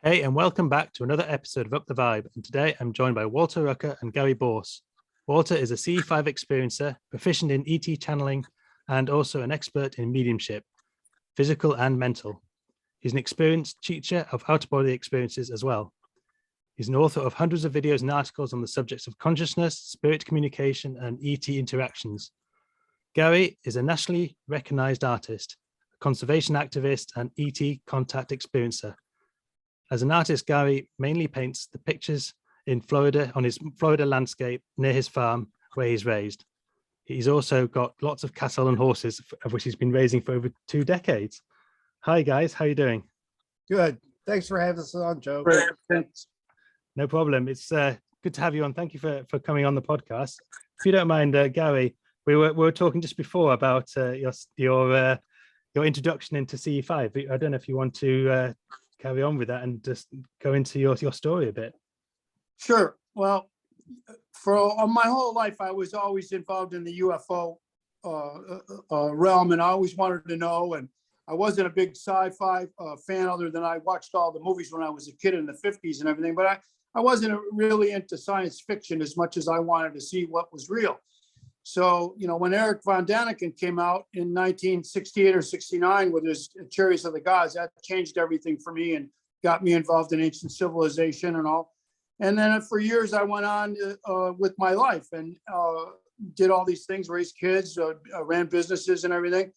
Hey, and welcome back to another episode of Up the Vibe. And today I'm joined by Walter Rucker and Gary Borse. Walter is a CE5 experiencer, proficient in ET channeling, and also an expert in mediumship, physical and mental. He's an experienced teacher of out-of-body experiences as well. He's an author of hundreds of videos and articles on the subjects of consciousness, spirit communication, and ET interactions. Gary is a nationally recognized artist, a conservation activist, and ET contact experiencer. As an artist, Gary mainly paints the pictures in Florida on his Florida landscape near his farm where he's raised. He's also got lots of cattle and horses, of which he's been raising for over 2 decades. Hi, guys. How are you doing? Good. Thanks for having us on, Joe. Thanks. No problem. It's good to have you on. Thank you for coming on the podcast. If you don't mind, Gary, we were talking just before about your introduction into CE5. I don't know if you want to carry on with that and just go into your story a bit. Sure. Well, for my whole life, I was always involved in the UFO realm, and I always wanted to know. And I wasn't a big sci-fi fan, other than I watched all the movies when I was a kid in the 50s and everything. But I wasn't really into science fiction as much as I wanted to see what was real. So, when Eric von Daniken came out in 1968 or 69 with his Chariots of the Gods, that changed everything for me and got me involved in ancient civilization and all. And then for years, I went on with my life and did all these things, raised kids, ran businesses and everything.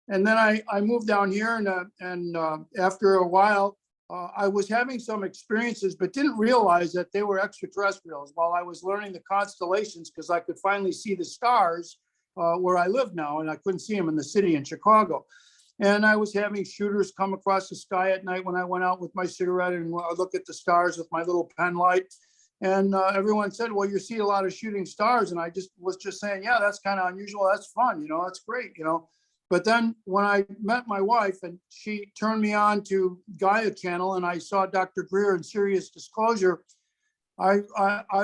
And then I moved down here, and after a while, I was having some experiences, but didn't realize that they were extraterrestrials while I was learning the constellations, because I could finally see the stars where I live now, and I couldn't see them in the city in Chicago. And I was having shooters come across the sky at night when I went out with my cigarette and I look at the stars with my little pen light. And everyone said, well, you see a lot of shooting stars. And I was saying, yeah, that's kind of unusual. That's fun. That's great, But then when I met my wife and she turned me on to Gaia Channel and I saw Dr. Greer in Serious Disclosure, I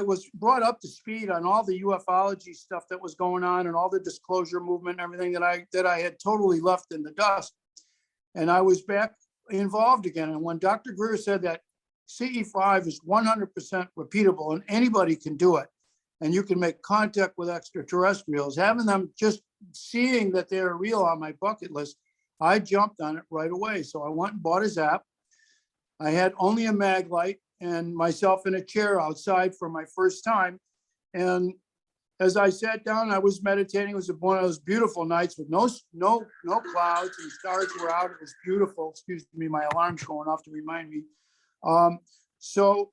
was brought up to speed on all the UFOlogy stuff that was going on and all the disclosure movement and everything that I had totally left in the dust. And I was back involved again. And when Dr. Greer said that CE5 is 100% repeatable and anybody can do it, and you can make contact with extraterrestrials, having them just seeing that they're real on my bucket list, I jumped on it right away. So I went and bought his app. I had only a mag light and myself in a chair outside for my first time. And as I sat down, I was meditating. It was one of those beautiful nights with no clouds, and stars were out. It was beautiful. Excuse me, my alarm's going off to remind me. So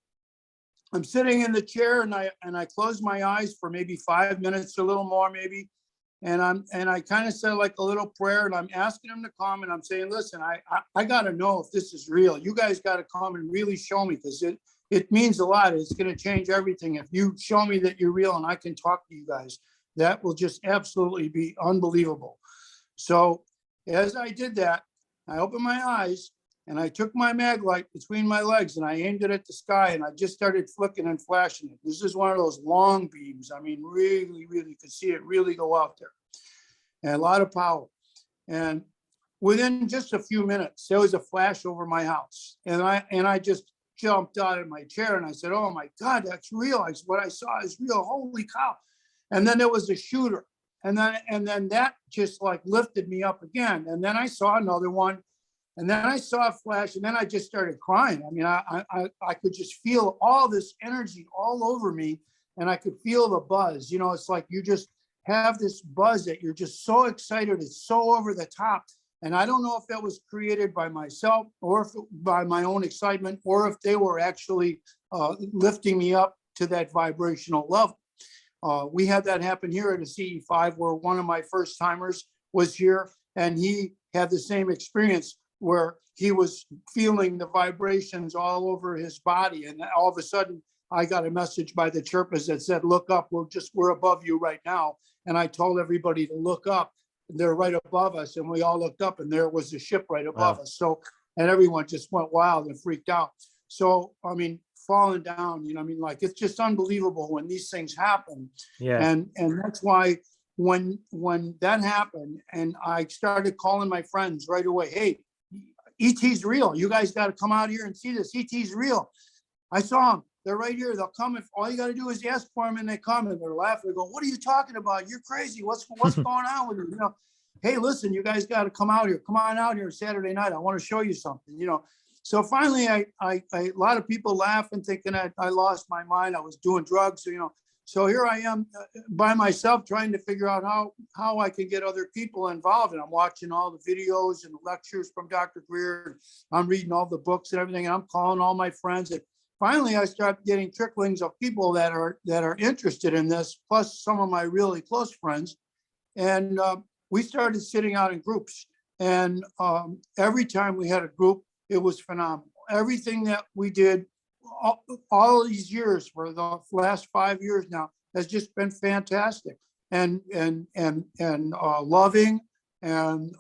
I'm sitting in the chair and I closed my eyes for maybe 5 minutes, a little more maybe. And I kind of said like a little prayer, and I'm asking him to come, and I'm saying, listen, I got to know if this is real. You guys got to come and really show me, because it means a lot. It's going to change everything. If you show me that you're real and I can talk to you guys, that will just absolutely be unbelievable. So as I did that, I opened my eyes and I took my mag light between my legs and I aimed it at the sky, and I just started flicking and flashing it. This is one of those long beams. I mean, really, really could see it really go out there, and a lot of power. And within just a few minutes, there was a flash over my house, and I just jumped out of my chair and I said, oh my God, that's real. What I saw is real. Holy cow. And then there was a shooter. And then that just like lifted me up again. And then I saw another one. And then I saw a flash, and then I just started crying. I mean, I could just feel all this energy all over me, and I could feel the buzz. It's like you just have this buzz that you're just so excited. It's so over the top. And I don't know if that was created by myself or by my own excitement, or if they were actually lifting me up to that vibrational level. We had that happen here at a CE5, where one of my first timers was here, and he had the same experience, where he was feeling the vibrations all over his body. And all of a sudden, I got a message by the Chirpas that said, look up, we're above you right now. And I told everybody to look up. They're right above us. And we all looked up, and there was the ship right above us. So, and everyone just went wild and freaked out. So, I mean, falling down, like, it's just unbelievable when these things happen. Yeah. And that's why when that happened, and I started calling my friends right away, hey, ET's real. You guys got to come out here and see this. ET's real. I saw them. They're right here. They'll come. If all you got to do is ask for them, and they come, and they're laughing. They go, "What are you talking about? You're crazy. What's going on with you?" You know, hey, listen, you guys got to come out here. Come on out here Saturday night. I want to show you something. You know. So finally, a lot of people laughing, thinking I lost my mind. I was doing drugs. You know. So here I am by myself trying to figure out how I can get other people involved. And I'm watching all the videos and the lectures from Dr. Greer. I'm reading all the books and everything. And I'm calling all my friends. And finally, I start getting tricklings of people that are interested in this, plus some of my really close friends. And we started sitting out in groups. And every time we had a group, it was phenomenal. Everything that we did all these years, for the last 5 years now, has just been fantastic and loving and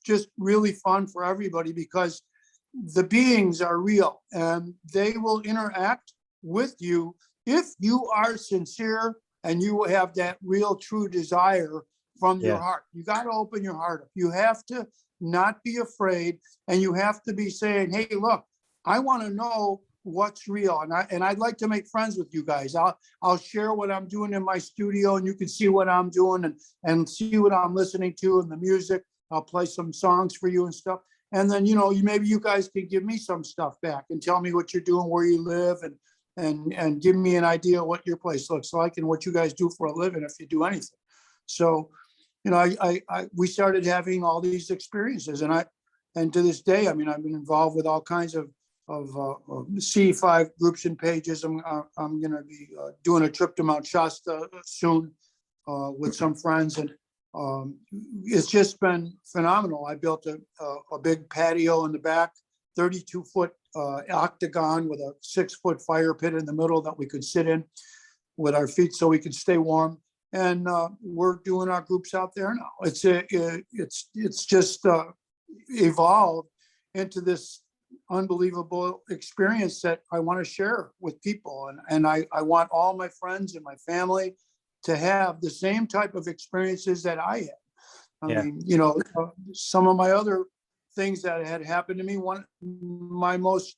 just really fun for everybody, because the beings are real and they will interact with you if you are sincere and you have that real true desire from your heart. You got to open your heart up. You have to not be afraid, and you have to be saying, hey, look, I want to know what's real, and I'd like to make friends with you guys. I'll share what I'm doing in my studio, and you can see what I'm doing and see what I'm listening to and the music. I'll play some songs for you and stuff. And then, you know, maybe you guys can give me some stuff back and tell me what you're doing, where you live, and give me an idea what your place looks like and what you guys do for a living, if you do anything. So, you know, we started having all these experiences, and to this day, I mean, I've been involved with all kinds of C5 groups and pages. I'm going to be doing a trip to Mount Shasta soon with some friends, and it's just been phenomenal. I built a big patio in the back, 32-foot octagon with a 6-foot fire pit in the middle that we could sit in with our feet so we could stay warm. And we're doing our groups out there now. It's just evolved into this unbelievable experience that I want to share with people. And I want all my friends and my family to have the same type of experiences that I had. I mean, you know, some of my other things that had happened to me, my most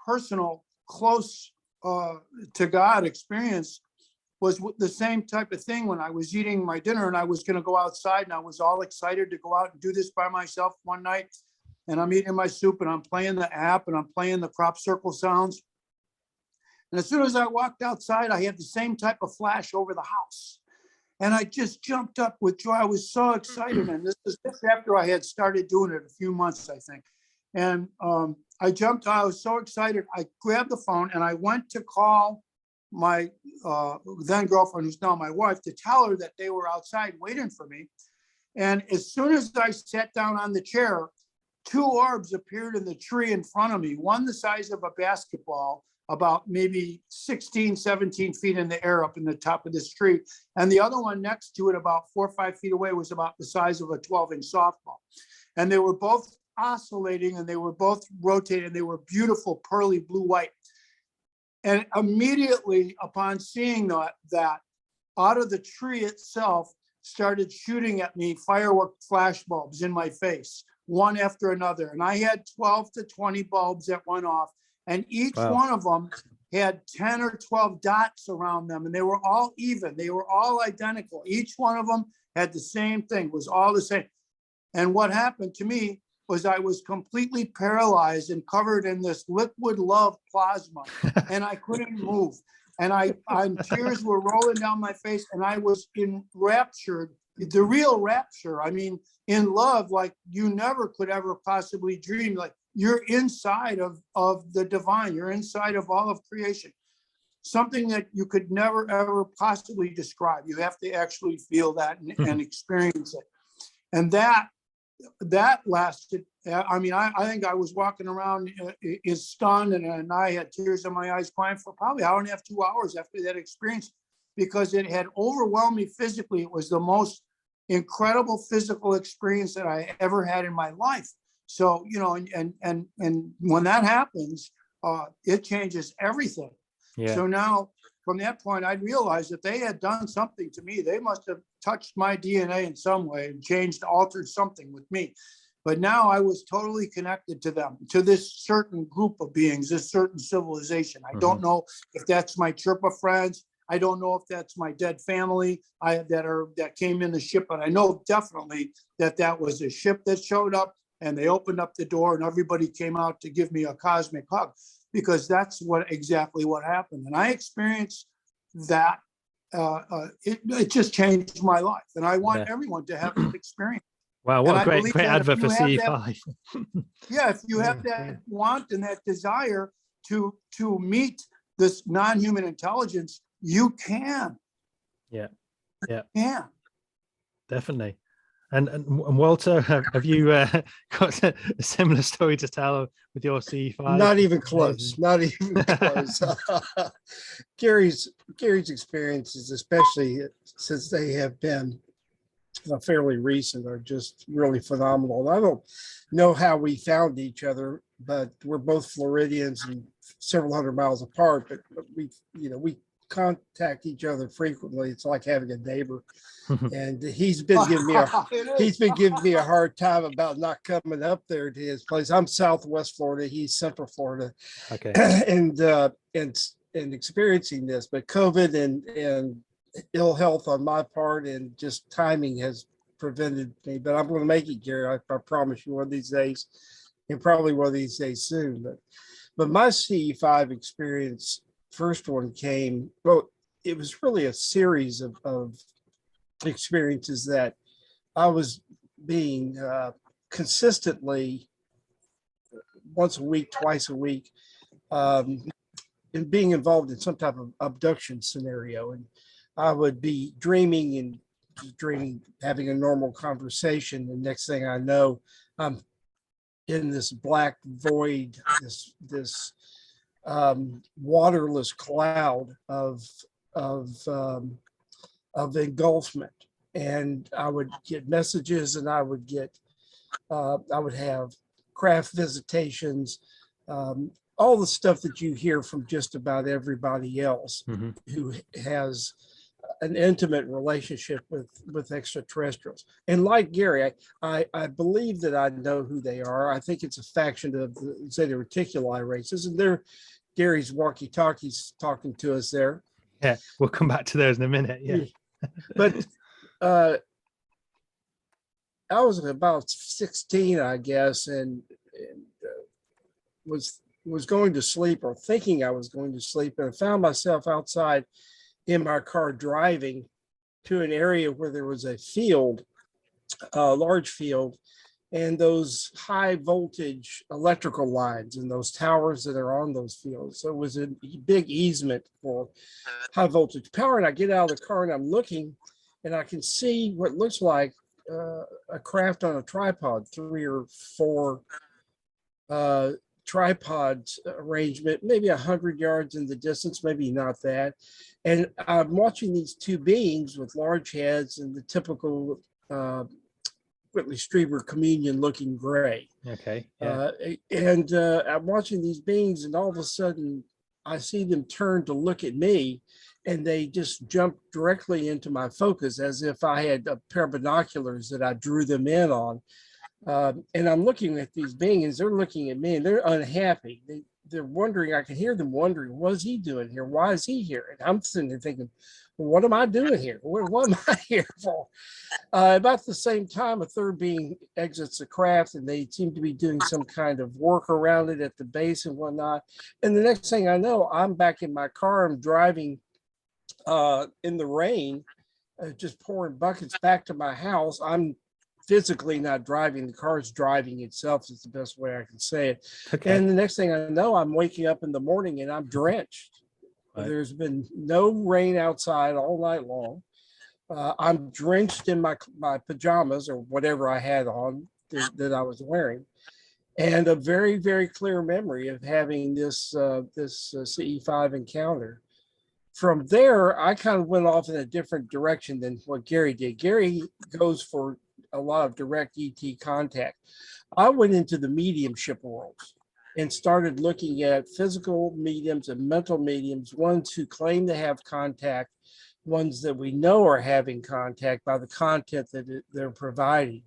personal, close to God experience was the same type of thing when I was eating my dinner and I was going to go outside, and I was all excited to go out and do this by myself one night. And I'm eating my soup and I'm playing the app and I'm playing the crop circle sounds. And as soon as I walked outside, I had the same type of flash over the house. And I just jumped up with joy. I was so excited. And this is just after I had started doing it a few months, I think. And I was so excited. I grabbed the phone and I went to call my then girlfriend, who's now my wife, to tell her that they were outside waiting for me. And as soon as I sat down on the chair, 2 orbs appeared in the tree in front of me, one the size of a basketball, about maybe 16, 17 feet in the air up in the top of this tree. And the other one next to it, about 4 or 5 feet away, was about the size of a 12-inch softball. And they were both oscillating and they were both rotating. They were beautiful, pearly blue white. And immediately upon seeing that, out of the tree itself started shooting at me firework flash bulbs in my face, one after another. And I had 12 to 20 bulbs that went off, and each one of them had 10 or 12 dots around them, and they were all even. They were all identical. Each one of them had the same thing, was all the same. And what happened to me was I was completely paralyzed and covered in this liquid love plasma, and I couldn't move. And tears were rolling down my face, and I was enraptured, the real rapture. I mean, in love, like you never could ever possibly dream. Like you're inside of the divine. You're inside of all of creation. Something that you could never, ever possibly describe. You have to actually feel that and experience it. And that lasted. I mean, I think I was walking around is stunned, and I had tears in my eyes, crying for probably 1.5 hours, 2 hours after that experience, because it had overwhelmed me physically. It was the most incredible physical experience that I ever had in my life. So, you know, and when that happens, it changes everything. Yeah. So now, from that point, I realized that they had done something to me. They must have touched my DNA in some way and changed, altered something with me. But now I was totally connected to them, to this certain group of beings, this certain civilization. I don't know if that's my Chirpa friends. I don't know if that's my dead family that came in the ship, but I know definitely that was a ship that showed up, and they opened up the door and everybody came out to give me a cosmic hug, because that's exactly what happened. And I experienced that. It just changed my life, and I want everyone to have that experience. Wow, what a great advert for CE5. Yeah, if you have that want and that desire to meet this non-human intelligence, you can. Yeah, Yeah. Definitely. And Walter, have you got a similar story to tell with your CE5? Not even close. Not even close. Gary's experiences, especially since they have been fairly recent, are just really phenomenal. And I don't know how we found each other, but we're both Floridians and several hundred miles apart. But we contact each other frequently. It's like having a neighbor. And he's been giving me a hard time about not coming up there to his place. I'm Southwest Florida. He's Central Florida. Okay. and experiencing this, but COVID and ill health on my part and just timing has prevented me. But I'm going to make it, Gary. I promise you, one of these days, and probably one of these days soon. But my CE5 experience, first one came. Well, it was really a series of experiences that I was being consistently once a week, twice a week, and being involved in some type of abduction scenario. And I would be dreaming, having a normal conversation. The next thing I know, I'm in this black void, this waterless cloud of engulfment. And I would get messages, and I would have craft visitations, all the stuff that you hear from just about everybody else who has an intimate relationship with extraterrestrials. And like Gary, I believe that I know who they are. I think it's a faction of the Zeta Reticuli races, and they're Gary's walkie-talkies talking to us there. Yeah, we'll come back to those in a minute. Yeah. But I was about 16, I guess, and was going to sleep, or thinking I was going to sleep, and I found myself outside in my car driving to an area where there was a field, a large field, and those high voltage electrical lines and those towers that are on those fields. So it was a big easement for high voltage power. And I get out of the car and I'm looking, and I can see what looks like a craft on a tripod, 3 or 4 tripods arrangement, maybe 100 yards in the distance, maybe not that. And I'm watching these 2 beings with large heads and the typical Whitley Strieber communion looking gray. Okay. Yeah. I'm watching these beings, and all of a sudden I see them turn to look at me, and they just jump directly into my focus as if I had a pair of binoculars that I drew them in on. And I'm looking at these beings, they're looking at me, and they're unhappy. They're wondering, I can hear them wondering, what is he doing here? Why is he here? And I'm sitting there thinking, well, what am I doing here? What am I here for? About the same time, a third being exits the craft, and they seem to be doing some kind of work around it at the base and whatnot. And the next thing I know, I'm back in my car. I'm driving in the rain, just pouring buckets back to my house. I'm physically not driving, the car's driving itself, is the best way I can say it. Okay. And the next thing I know, I'm waking up in the morning and I'm drenched. Right. There's been no rain outside all night long. I'm drenched in my pajamas or whatever I had on that I was wearing, and a very, very clear memory of having this CE5 encounter. From there, I kind of went off in a different direction than what Gary did. Gary goes for a lot of direct ET contact. I went into the mediumship world and started looking at physical mediums and mental mediums, ones who claim to have contact, ones that we know are having contact by the content that they're providing.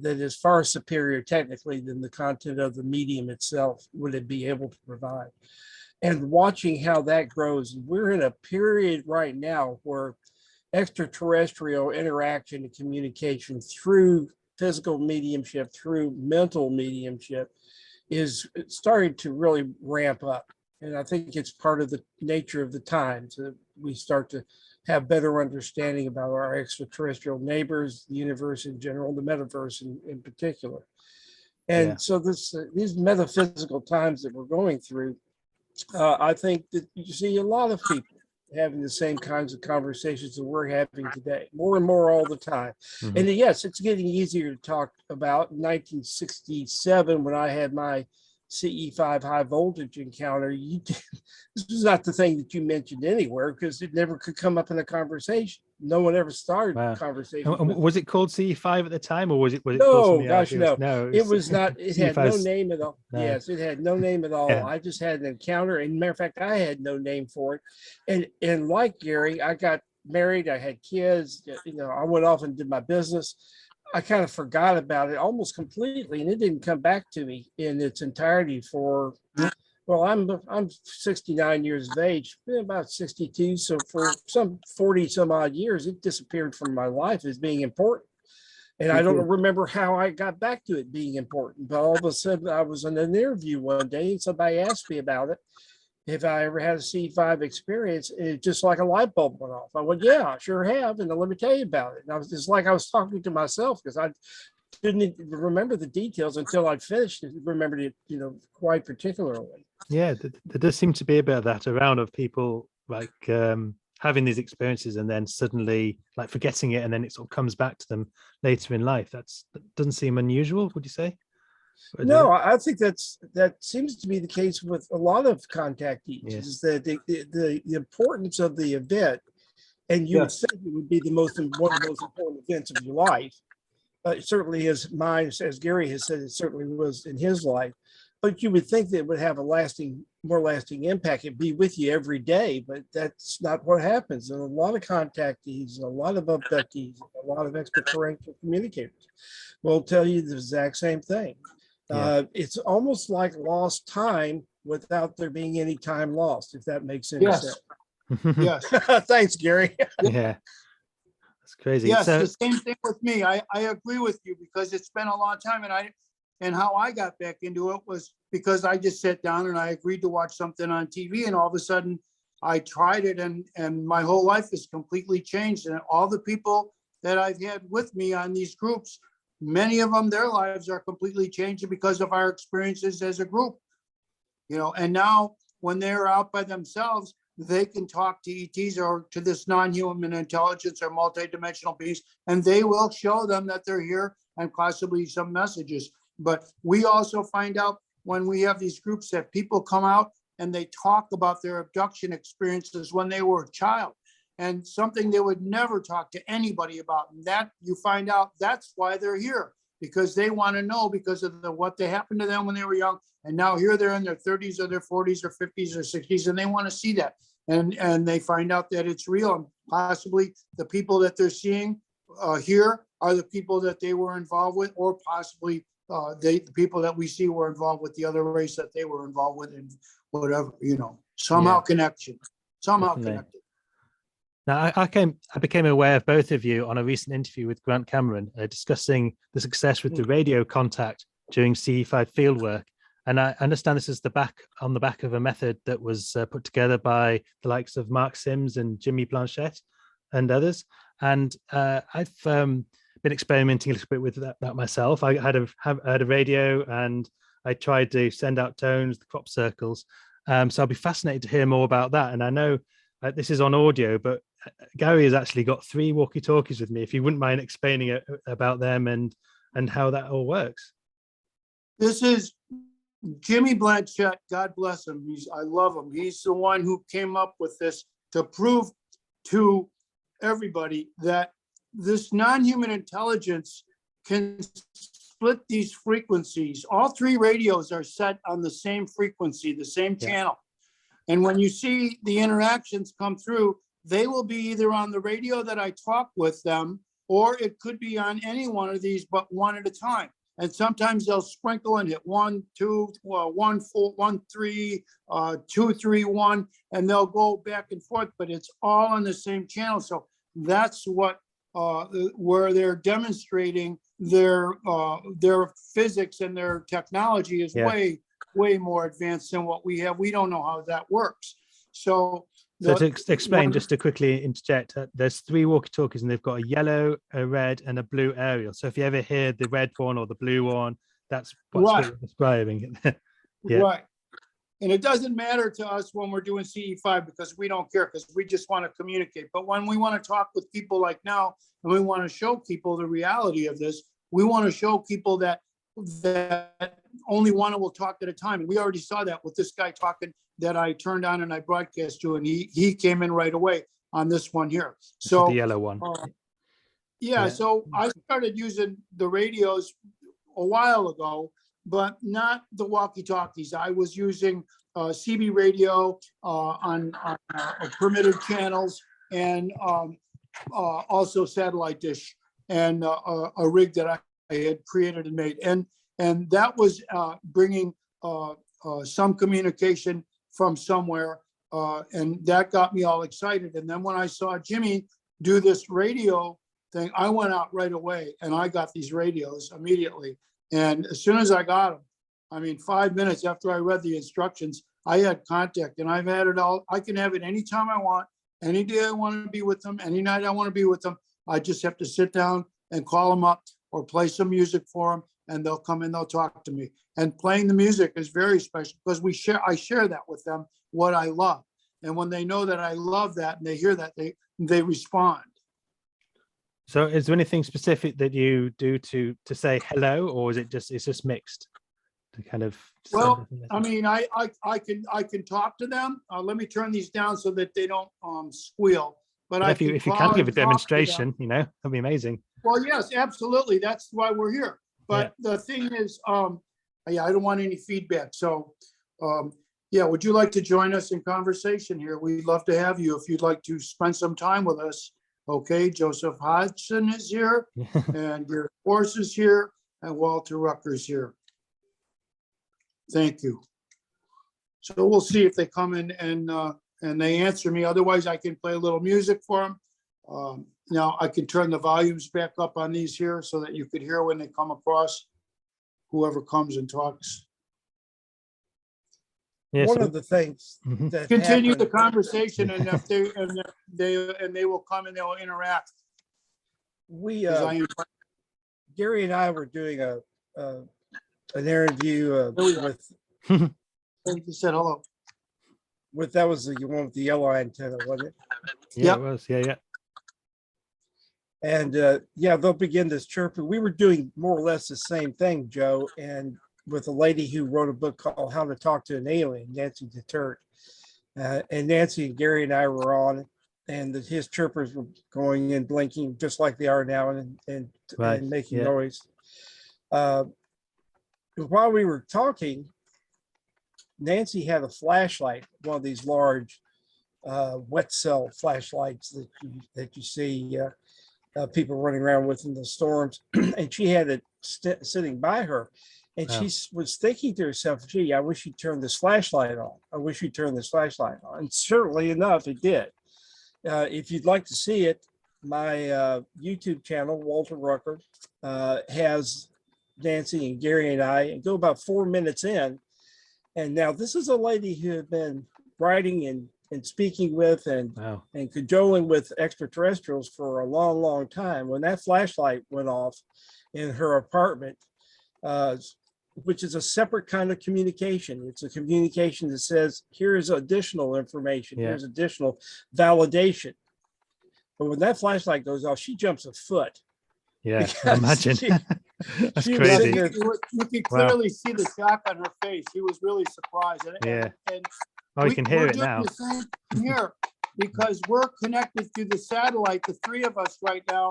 that is far superior technically than the content of the medium itself would it be able to provide. And watching how that grows, we're in a period right now where extraterrestrial interaction and communication through physical mediumship, through mental mediumship, is starting to really ramp up. And I think it's part of the nature of the times that we start to have better understanding about our extraterrestrial neighbors, the universe in general, the metaverse in particular. And so these metaphysical times that we're going through, I think that you see a lot of people having the same kinds of conversations that we're having today, more and more all the time. Mhm. And yes, it's getting easier to talk about. In 1967, when I had my CE5 high voltage encounter, this was not the thing that you mentioned anywhere because it never could come up in a conversation. No one ever started Wow. a conversation. And was it called CE5 at the time, or was it called No, something else? gosh, no. No, It was not. It had no CE5's name at all. No. Yes, it had no name at all. Yeah. I just had an encounter. And matter of fact, I had no name for it. And like Gary, I got married. I had kids. You know, I went off and did my business. I kind of forgot about it almost completely, and it didn't come back to me in its entirety for. Well, I'm 69 years of age, about 62. So for some 40 some odd years, it disappeared from my life as being important. And I don't remember how I got back to it being important, but all of a sudden I was in an interview one day and somebody asked me about it. If I ever had a C5 experience, it just like a light bulb went off. I went, yeah, I sure have. And let me tell you about it. And I was just like, I was talking to myself because I didn't remember the details until I finished it, remembered it, you know, quite particularly. Yeah, there does seem to be a bit of that around, of people like having these experiences and then suddenly like forgetting it, and then it sort of comes back to them later in life. That doesn't seem unusual, would you say? No, I think that seems to be the case with a lot of contactees. Yeah. Is that the importance of the event, and you would Yes. think it would be one of the most important events of your life. It certainly is mine, as Gary has said, it certainly was in his life. But you would think that it would have a more lasting impact. It'd be with you every day, but that's not what happens. And a lot of contactees, a lot of abductees, a lot of extraterrestrial communicators will tell you the exact same thing. Yeah. It's almost like lost time without there being any time lost, if that makes any Yes. sense. Yes. Thanks, Gary. Yeah, that's crazy. Yes, So the same thing with me. I agree with you because it's been a long time, and how I got back into it was because I just sat down and I agreed to watch something on TV, and all of a sudden I tried it, and my whole life has completely changed. And all the people that I've had with me on these groups, many of them, their lives are completely changing because of our experiences as a group. You know, and now when they're out by themselves, they can talk to ETs or to this non-human intelligence or multidimensional beings, and they will show them that they're here and possibly some messages. But we also find out when we have these groups that people come out and they talk about their abduction experiences when they were a child, and something they would never talk to anybody about. And that you find out that's why they're here, because they want to know because of what they happened to them when they were young. And now here they're in their 30s or their 40s or 50s or 60s, and they want to see that. And they find out that it's real. And possibly the people that they're seeing here are the people that they were involved with, or possibly the people that we see were involved with the other race that they were involved with, and whatever, you know, somehow connection, somehow Definitely. connected. Now, I became aware of both of you on a recent interview with Grant Cameron, discussing the success with the radio contact during CE5 fieldwork. And I understand this is on the back of a method that was put together by the likes of Mark Sims and Jimmy Blanchette and others. And I've been experimenting a little bit with that myself. I had a radio, and I tried to send out tones, the crop circles. So I'll be fascinated to hear more about that. And I know this is on audio, but Gary has actually got 3 walkie-talkies with me. If you wouldn't mind explaining about them and how that all works. This is Jimmy Blanchette, God bless him. I love him. He's the one who came up with this to prove to everybody that this non-human intelligence can split these frequencies. All 3 radios are set on the same frequency, the same channel. And when you see the interactions come through, they will be either on the radio that I talk with them, or it could be on any one of these, but one at a time. And sometimes they'll sprinkle and hit 1, 2, 1, 4, 1, 3, 2, 3, 1, and they'll go back and forth, but it's all on the same channel. So that's what where they're demonstrating their physics and their technology is way more advanced than what we have. We don't know how that works. So to explain, just to quickly interject, there's 3 walkie-talkies and they've got a yellow, a red, and a blue aerial. So if you ever hear the red one or the blue one, that's what you're describing. Right. And it doesn't matter to us when we're doing CE5 because we don't care, because we just want to communicate. But when we want to talk with people like now, and we want to show people the reality of this, we want to show people that only one will talk at a time. And we already saw that with this guy talking that I turned on and I broadcast to, and he came in right away on this one here. So the yellow one. So I started using the radios a while ago, but not the walkie-talkies. I was using CB radio on permitted channels, and also satellite dish, and a rig that I had created and made. And that was bringing some communication from somewhere, and that got me all excited. And then when I saw Jimmy do this radio thing, I went out right away and I got these radios immediately. And as soon as I got them, I mean, 5 minutes after I read the instructions, I had contact, and I've had it all. I can have it anytime I want, any day I want to be with them, any night I want to be with them. I just have to sit down and call them up or play some music for them, and they'll come and they'll talk to me. And playing the music is very special because I share that with them, what I love. And when they know that I love that and they hear that, they respond. So is there anything specific that you do to say hello, or is it's just mixed to kind of? Well, I mean, I can talk to them. Let me turn these down so that they don't squeal. But if you can give a demonstration, that'd be amazing. Well, yes, absolutely. That's why we're here. But the thing is, I don't want any feedback. So, would you like to join us in conversation here? We'd love to have you if you'd like to spend some time with us. Okay, Joseph Hogdson is here, and your Borse is here, and Walter Rucker is here. Thank you. So we'll see if they come in and they answer me. Otherwise, I can play a little music for them. Now I can turn the volumes back up on these here so that you could hear when they come across, whoever comes and talks. One of the things that continue the conversation, and if they will come and they will interact. Gary and I were doing an interview with. You said hello. That was the one with the yellow antenna, wasn't it? Yeah, it was. Yeah. And they'll begin this chirping. We were doing more or less the same thing, Joe, and with a lady who wrote a book called How to Talk to an Alien, Nancy DeTurt. And Nancy and Gary and I were on, and his chirpers were going and blinking just like they are now, and making noise. While we were talking, Nancy had a flashlight, one of these large wet cell flashlights that you see people running around with in the storms, and she had it sitting by her, and she was thinking to herself, "Gee, I wish you'd turn this flashlight on. I wish you'd turn this flashlight on." And certainly enough, it did. If you'd like to see it, my YouTube channel, Walter Rucker, has Nancy and Gary and I, and go about 4 minutes in. And now this is a lady who had been writing and speaking with and cajoling with extraterrestrials for a long, long time. When that flashlight went off in her apartment, which is a separate kind of communication. It's a communication that says, here's additional information, here's additional validation. But when that flashlight goes off, she jumps a foot. Yeah, imagine. That's crazy. You can clearly see the shock on her face. She was really surprised. And you can hear it now. The same here, because we're connected through the satellite, the three of us right now,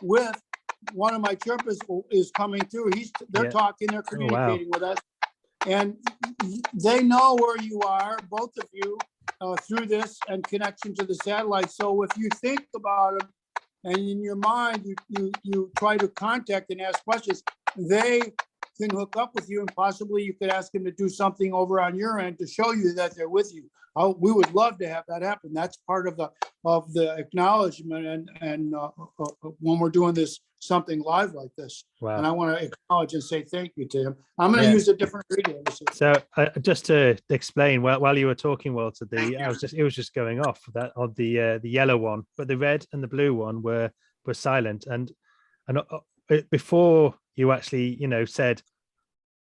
with one of my chirpers is coming through. They're talking, they're communicating with us. And they know where you are, both of you, through this and connection to the satellite. So if you think about them and in your mind, you try to contact and ask questions, they can hook up with you, and possibly you could ask them to do something over on your end to show you that they're with you. We would love to have that happen. That's part of the acknowledgement, and when we're doing this something live like this. Wow. And I want to acknowledge and say thank you to him. I'm going to use a different radio. So just to explain, while you were talking, Walter, it was just going off that on the yellow one, but the red and the blue one were silent. And before you actually, said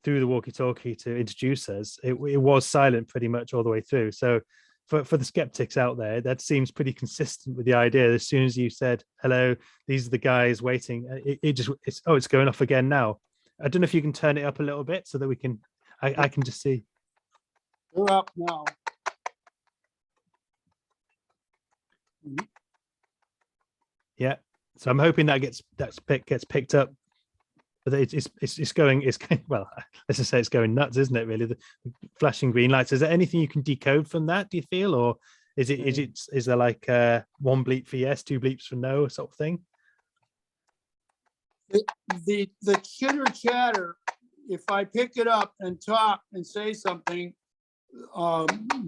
through the walkie-talkie to introduce us, it was silent pretty much all the way through. So for the skeptics out there, that seems pretty consistent with the idea. As soon as you said hello, these are the guys waiting, it's going off again now. I don't know if you can turn it up a little bit so that we can I can just see. We're up now. Yeah, so I'm hoping that gets picked up. But it's going well. Let's just say it's going nuts, isn't it? Really, the flashing green lights. Is there anything you can decode from that? Do you feel, or is there like one bleep for yes, two bleeps for no, sort of thing? The chitter chatter. If I pick it up and talk and say something,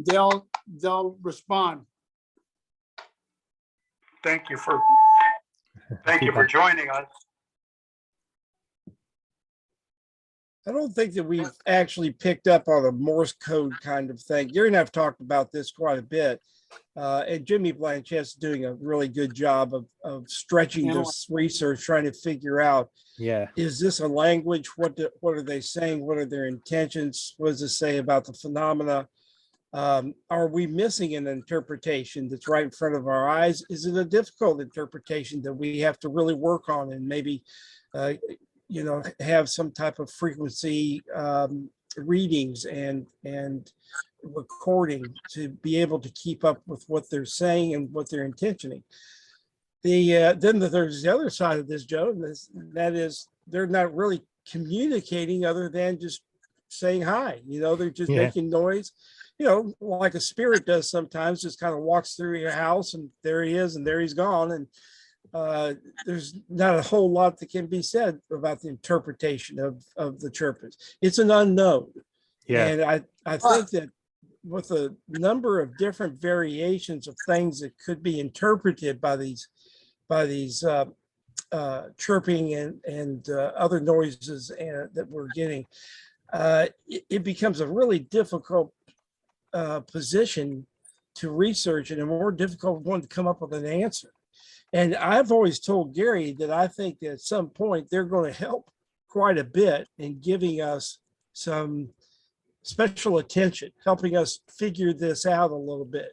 they'll respond. Thank you for joining us. I don't think that we've actually picked up on a Morse code kind of thing. Gary and I have talked about this quite a bit. And Jimmy Blanchett's doing a really good job of stretching this research, trying to figure out, is this a language? What are they saying? What are their intentions? What does it say about the phenomena? Are we missing an interpretation that's right in front of our eyes? Is it a difficult interpretation that we have to really work on and maybe have some type of frequency readings and recording to be able to keep up with what they're saying and what they're intentioning. Then there's the other side of this, Joe, and that is they're not really communicating other than just saying hi. They're just making noise, like a spirit does sometimes, just kind of walks through your house and there he is and there he's gone. And there's not a whole lot that can be said about the interpretation of the chirpers. It's an unknown. And I think that with a number of different variations of things that could be interpreted by these chirping and other noises that we're getting, it becomes a really difficult position to research and a more difficult one to come up with an answer. And I've always told Gary that I think that at some point they're going to help quite a bit in giving us some special attention, helping us figure this out a little bit.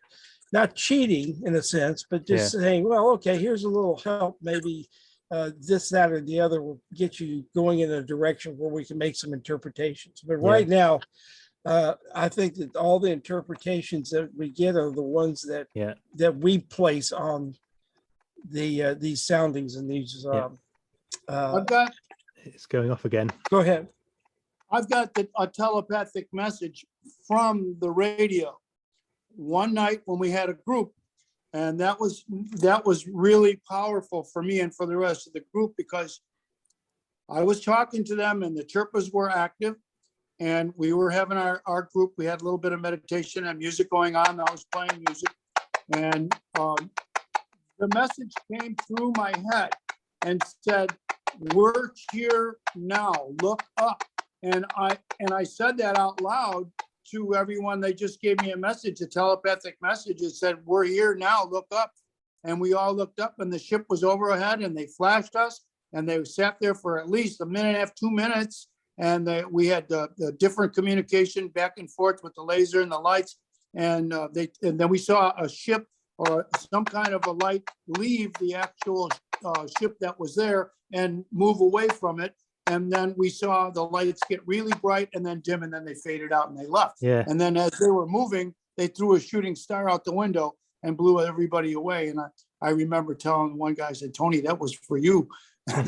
Not cheating in a sense, but just saying, well, okay, here's a little help. Maybe this, that, or the other will get you going in a direction where we can make some interpretations. But right now, I think that all the interpretations that we get are the ones that we place on these soundings and these. It's going off again. Go ahead. I've got a telepathic message from the radio one night when we had a group, and that was really powerful for me and for the rest of the group, because I was talking to them and the chirpers were active, and we were having our group. We had a little bit of meditation and music going on. I was playing music, and the message came through my head and said, "We're here now, look up." And I said that out loud to everyone. They just gave me a message, a telepathic message. It said, "We're here now, look up." And we all looked up, and the ship was overhead, and they flashed us, and they sat there for at least a minute and a half, 2 minutes. And we had the different communication back and forth with the laser and the lights. And then we saw a ship or some kind of a light leave the actual ship that was there and move away from it. And then we saw the lights get really bright and then dim, and then they faded out and they left. And then as they were moving, they threw a shooting star out the window and blew everybody away. And I remember telling one guy, I said, "Tony, that was for you." And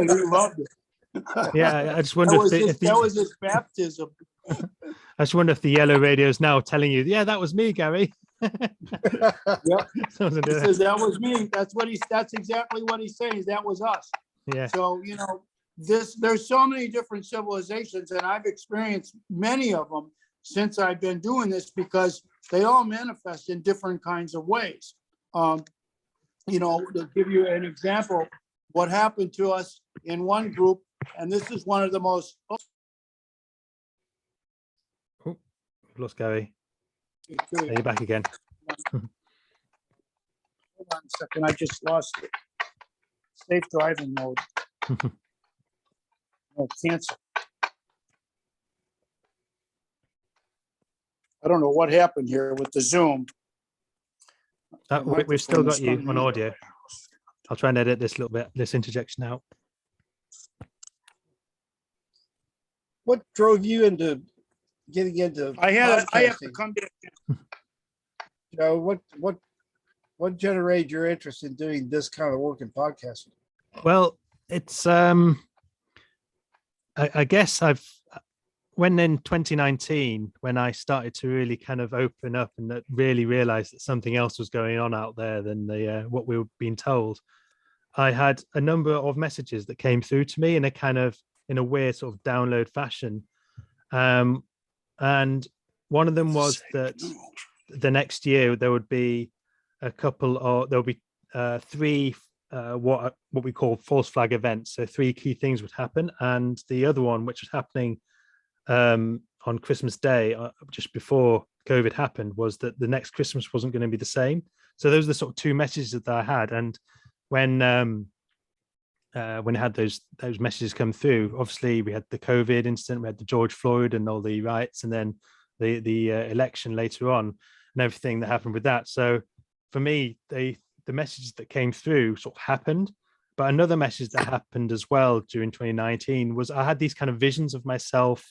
he loved it. I just wonder that was his baptism. I just wonder if the yellow radio is now telling you, "Yeah, that was me, Gary." Yep. Someone's He gonna do says that was me. That's exactly what he's saying. That was us. it. Yeah. So, there's so many different civilizations, and I've experienced many of them since I've been doing this, because they all manifest in different kinds of ways. To give you an example, what happened to us in one group, and this is one of the most. We've lost Gary. Here There you're back again. Hold on a second, I just lost it. Safe driving mode. Oh, cancel. I don't know what happened here with the Zoom. We've still got you Microphone on is audio. I'll try and edit this little bit, this interjection out. What drove you into getting into I have to podcasting? come back. Joe, what generated your interest in doing this kind of work in podcasting? Well, it's I guess when in 2019, when I started to really kind of open up and that really realized that something else was going on out there than what we were being told, I had a number of messages that came through to me in a weird sort of download fashion. And one of them was that the next year there would be there'll be three what we call false flag events. So 3 key things would happen, and the other one, which was happening on Christmas Day, just before COVID happened, was that the next Christmas wasn't going to be the same. So those are the sort of 2 messages that I had, and when I had those messages come through, obviously we had the COVID incident, we had the George Floyd and all the riots, and then the election later on, and everything that happened with that. So for me, the messages that came through sort of happened. But another message that happened as well during 2019 was I had these kind of visions of myself,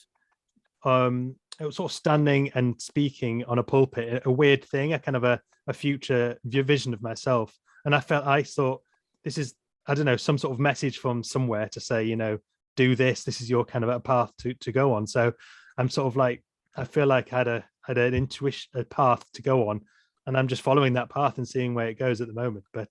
it was sort of standing and speaking on a pulpit, a weird thing, a kind of a future vision of myself. And I thought, this is, I don't know, some sort of message from somewhere to say, do this. This is your kind of a path to go on. So I'm sort of like, I feel like I had an intuition, a path to go on, and I'm just following that path and seeing where it goes at the moment. But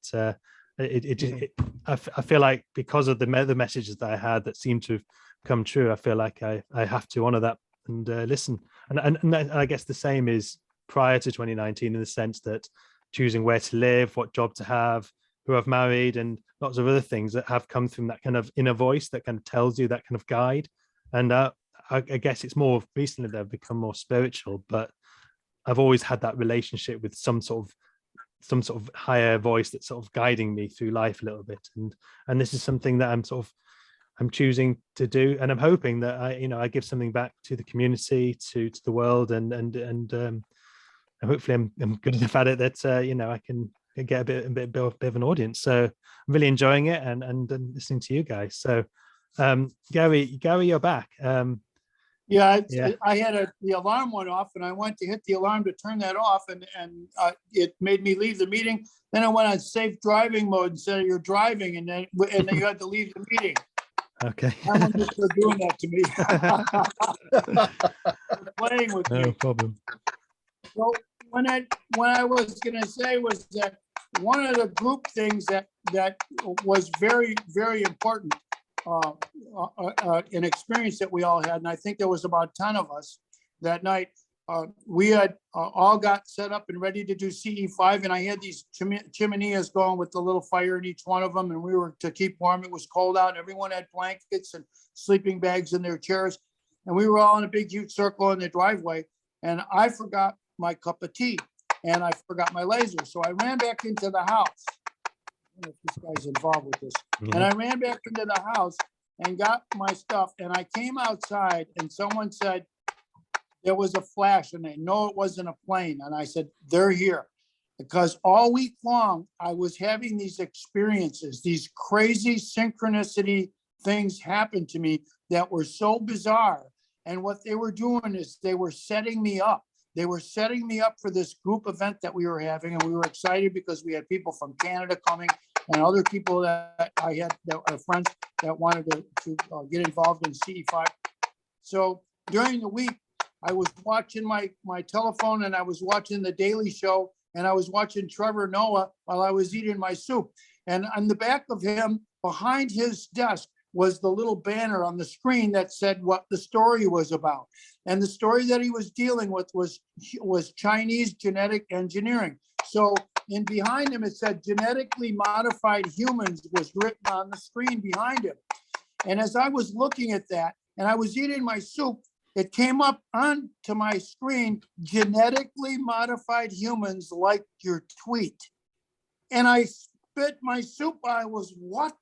I feel like because of the messages that I had that seem to have come true, I feel like I have to honor that and listen. And I guess the same is prior to 2019, in the sense that choosing where to live, what job to have, who I've married, and lots of other things that have come from that kind of inner voice that kind of tells you, that kind of guide. And I guess it's more recently that I've become more spiritual, but I've always had that relationship with some sort of higher voice that's sort of guiding me through life a little bit. And this is something that I'm choosing to do, and I'm hoping that I give something back to the community, to the world, and hopefully I'm good enough at it that I can get a bit of an audience. So I'm really enjoying it and listening to you guys. So Gary, you're back. Yeah. I had the alarm went off, and I went to hit the alarm to turn that off, and it made me leave the meeting. Then I went on safe driving mode and said, "You're driving," and then you had to leave the meeting. Okay. I'm just for doing that to me. Playing with me. No problem. So what I was going to say was that one of the group things that was very, very important, an experience that we all had, and I think there was about 10 of us that night. We had all got set up and ready to do CE5, and I had these chimeneas going with the little fire in each one of them, and we were to keep warm. It was cold out. Everyone had blankets and sleeping bags in their chairs, and we were all in a big, huge circle in the driveway, and I forgot my cup of tea, and I forgot my laser, so I ran back into the house. I don't know if this guy's involved with this. Yeah. And I ran back into the house and got my stuff, and I came outside, and someone said, there was a flash, and they know it wasn't a plane. And I said, they're here. Because all week long, I was having these experiences, these crazy synchronicity things happened to me that were so bizarre. And what they were doing is they were setting me up. They were setting me up for this group event that we were having. And we were excited because we had people from Canada coming and other people that I had, that are friends that wanted to get involved in CE5. So during the week, I was watching my telephone, and I was watching The Daily Show, and I was watching Trevor Noah while I was eating my soup. And on the back of him, behind his desk, was the little banner on the screen that said what the story was about. And the story that he was dealing with was Chinese genetic engineering. So in behind him, it said genetically modified humans was written on the screen behind him. And as I was looking at that, and I was eating my soup, it came up onto my screen, genetically modified humans like your tweet. And I spit my soup. I was, what?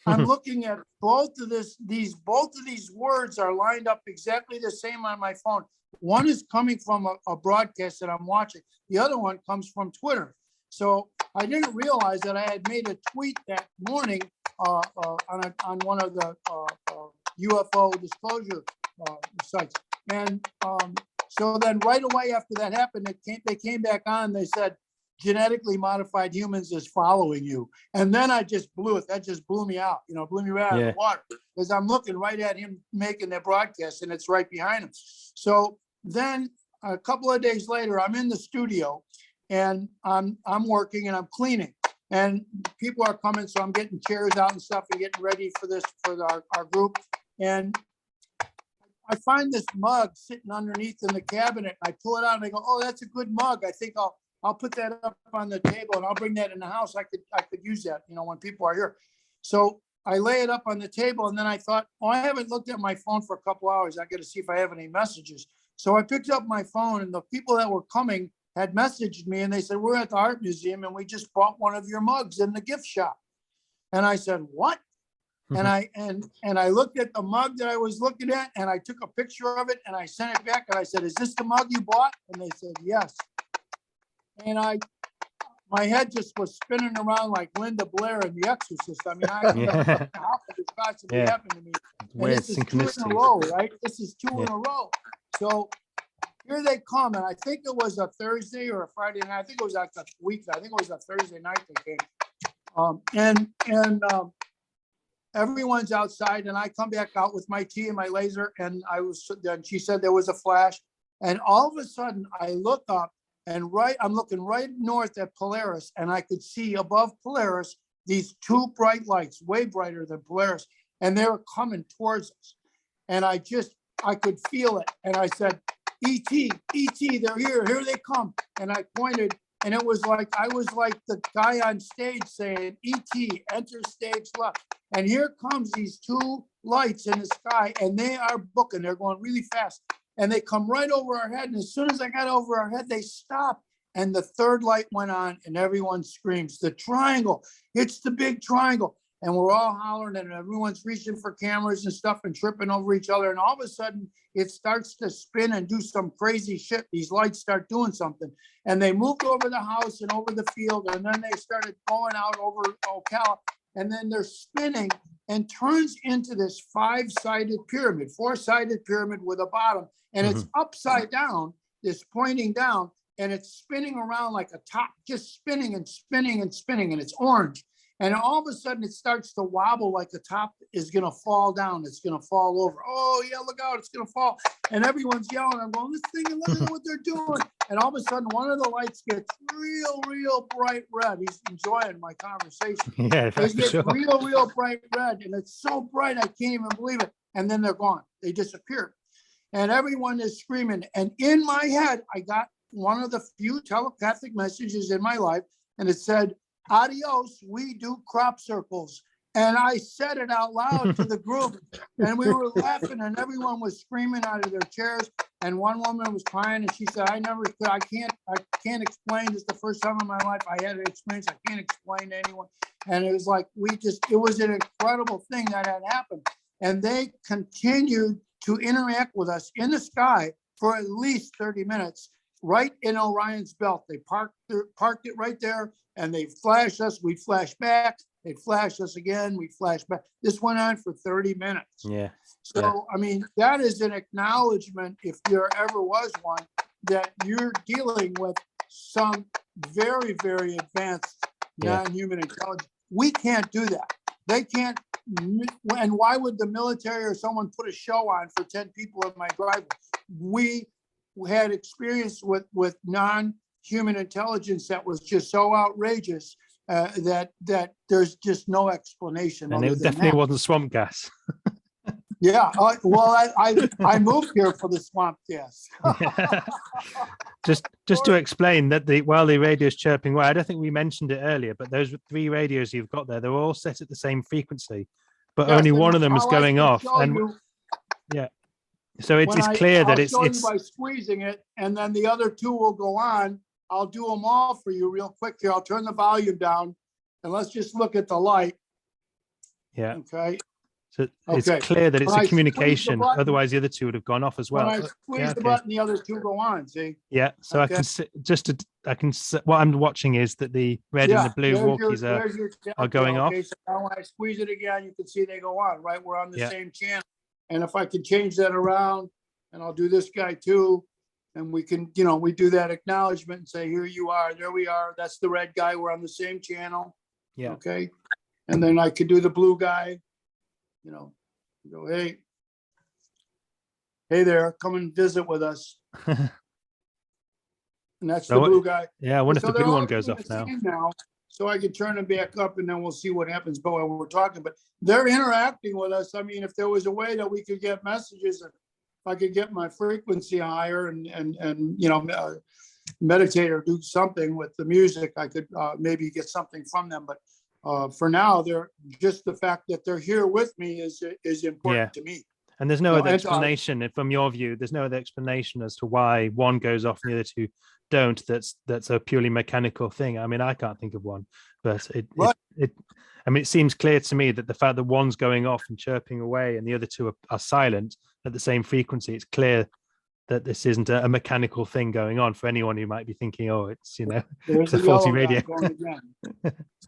I'm looking at both of these words are lined up exactly the same on my phone. One is coming from a broadcast that I'm watching. The other one comes from Twitter. So I didn't realize that I had made a tweet that morning on one of the UFO disclosure sites. And so then right away after that happened, they came back on, they said, genetically modified humans is following you. And then I just blew it. That just blew me out, blew me right out of the water, because I'm looking right at him making that broadcast, and it's right behind him. So then a couple of days later, I'm in the studio, and I'm working and I'm cleaning, and people are coming. So I'm getting chairs out and stuff and getting ready for our group. And I find this mug sitting underneath in the cabinet. I pull it out and I go, oh, that's a good mug. I think I'll put that up on the table, and I'll bring that in the house. I could use that, when people are here. So I lay it up on the table, and then I thought, oh, I haven't looked at my phone for a couple hours. I got to see if I have any messages. So I picked up my phone, and the people that were coming had messaged me, and they said, we're at the art museum, and we just bought one of your mugs in the gift shop. And I said, what? And I looked at the mug that I was looking at, and I took a picture of it, and I sent it back, and I said, is this the mug you bought? And they said, yes. And my head just was spinning around like Linda Blair in The Exorcist. I mean, how could this possibly happen to me? And this is 2 in a row, right? This is two in a row. So here they come, and I think it was a Thursday or a Friday night. I think it was like a week. I think it was a Thursday night they came. Everyone's outside, and I come back out with my tea and my laser, and then she said there was a flash, and all of a sudden I look up. And I'm looking right north at Polaris, and I could see above Polaris these two bright lights, way brighter than Polaris, and they were coming towards us. And I could feel it. And I said, E.T., they're here they come. And I pointed, and it was like, I was like the guy on stage saying, E.T., enter stage left. And here comes these two lights in the sky, and they are booking. They're going really fast. And they come right over our head. And as soon as I got over our head, they stopped. And the third light went on, and everyone screams, the triangle. It's the big triangle. And we're all hollering, and everyone's reaching for cameras and stuff and tripping over each other. And all of a sudden, it starts to spin and do some crazy shit. These lights start doing something. And they moved over the house and over the field. And then they started going out over Ocala. And then they're spinning and turns into this four-sided pyramid with a bottom. And it's upside down, this pointing down, and it's spinning around like a top, just spinning and spinning and spinning, and it's orange. And all of a sudden it starts to wobble like the top is going to fall down. It's going to fall over. Oh, yeah, look out, it's going to fall. And everyone's yelling. I'm going, this thing, and look at what they're doing. And all of a sudden, one of the lights gets real bright red. He's enjoying my conversation. Yeah, it gets real bright red. And it's so bright, I can't even believe it. And then they're gone. They disappeared. And everyone is screaming. And in my head, I got one of the few telepathic messages in my life. And it said, adios, we do crop circles. And I said it out loud to the group, and we were laughing, and everyone was screaming out of their chairs. And one woman was crying, and she said, I can't explain. This is the first time in my life I had an experience I can't explain to anyone. And it was like, it was an incredible thing that had happened. And they continued to interact with us in the sky for at least 30 minutes, right in Orion's belt. They parked it right there, and they flashed us. We flashed back. They flashed us again. We flashed back. This went on for 30 minutes. Yeah. So, I mean, that is an acknowledgement, if there ever was one, that you're dealing with some very, very advanced non-human intelligence. We can't do that. they can't. And why would the military or someone put a show on for 10 people in my driveway? We had experience with non-human intelligence that was just so outrageous that there's just no explanation. And it definitely wasn't swamp gas. Yeah, well, I moved here for the swamp gas. Just to explain that while the radio's chirping away, I don't think we mentioned it earlier, but those 3 radios you've got there, they're all set at the same frequency, but Yes, only one of them is going off. And yeah, so it's clear that it's by squeezing it, and then the other 2 will go on. I'll do them all for you real quick here. I'll turn the volume down, and let's just look at the light. Yeah. Okay. So it's clear that it's a communication. Otherwise, the other 2 would have gone off as well. When I squeeze the button, the other 2 go on. See? Yeah. So I can what I'm watching is that the red and the blue walkies are going off. So now when I squeeze it again, you can see they go on. Right, we're on the same channel. And if I can change that around, and I'll do this guy too, and we can, we do that acknowledgement and say, here you are, there we are. That's the red guy. We're on the same channel. Yeah. Okay. And then I could do the blue guy. Go, hey there, come and visit with us. And that's the blue guy. Yeah, I wonder if the blue one goes off now. So I can turn them back up, and then we'll see what happens. But while we're talking, but they're interacting with us. I mean, if there was a way that we could get messages, if I could get my frequency higher and meditate or do something with the music, I could maybe get something from them. But for now, they're just the fact that they're here with me is important to me. And there's no other explanation from your view. There's no other explanation as to why one goes off and the other 2 don't. That's a purely mechanical thing. I mean, I can't think of one, but it seems clear to me that the fact that one's going off and chirping away and the other 2 are silent at the same frequency, it's clear that this isn't a mechanical thing going on for anyone who might be thinking, oh, it's it's a faulty radio.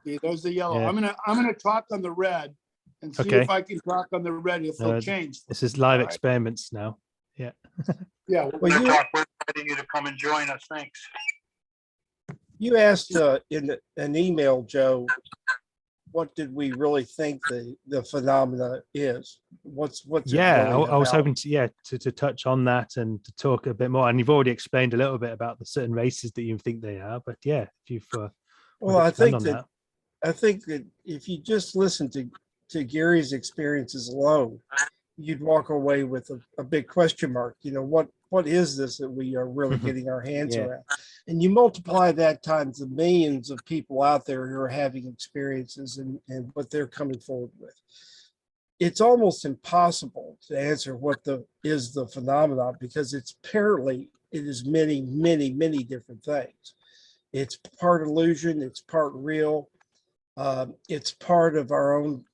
See, there's the yellow. Yeah. I'm gonna talk on the red and see if I can talk on the red if it'll change. This is live experiments now. Yeah. Yeah. We're inviting you to come and join us. Thanks. You asked in an email, Joe, what did we really think the phenomena is? What's I was hoping to touch on that and to talk a bit more. And you've already explained a little bit about the certain races that you think they are, but if you've I think that if you just listen to Gary's experiences alone, you'd walk away with a big question mark. What is this that we are really getting our hands around? And you multiply that times the millions of people out there who are having experiences and what they're coming forward with. It's almost impossible to answer what is the phenomenon, because it is many, many, many different things. It's part illusion, it's part real, it's part of our own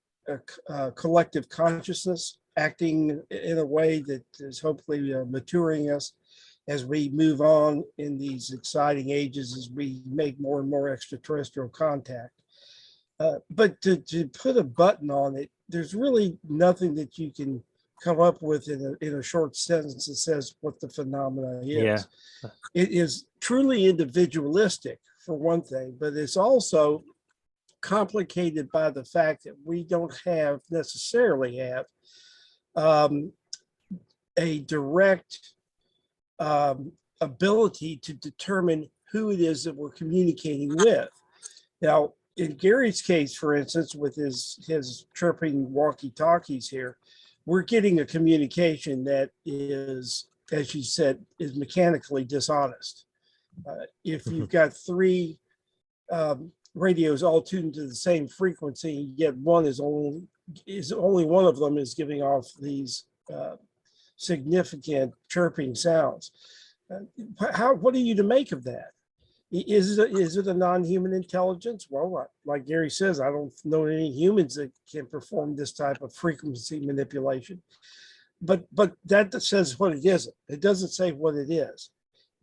collective consciousness, acting in a way that is hopefully maturing us as we move on in these exciting ages, as we make more and more extraterrestrial contact. But to put a button on it, there's really nothing that you can come up with in a short sentence that says what the phenomena is. Yeah. It is truly individualistic, for one thing, but it's also complicated by the fact that we don't necessarily have a direct ability to determine who it is that we're communicating with. Now, in Gary's case, for instance, with his chirping walkie-talkies here, we're getting a communication that is, as you said, is mechanically dishonest. If you've got 3 radios all tuned to the same frequency, yet only one of them is giving off these significant chirping sounds. What are you to make of that? Is it a non-human intelligence? Well, like Gary says, I don't know any humans that can perform this type of frequency manipulation. But that says what it isn't. It doesn't say what it is.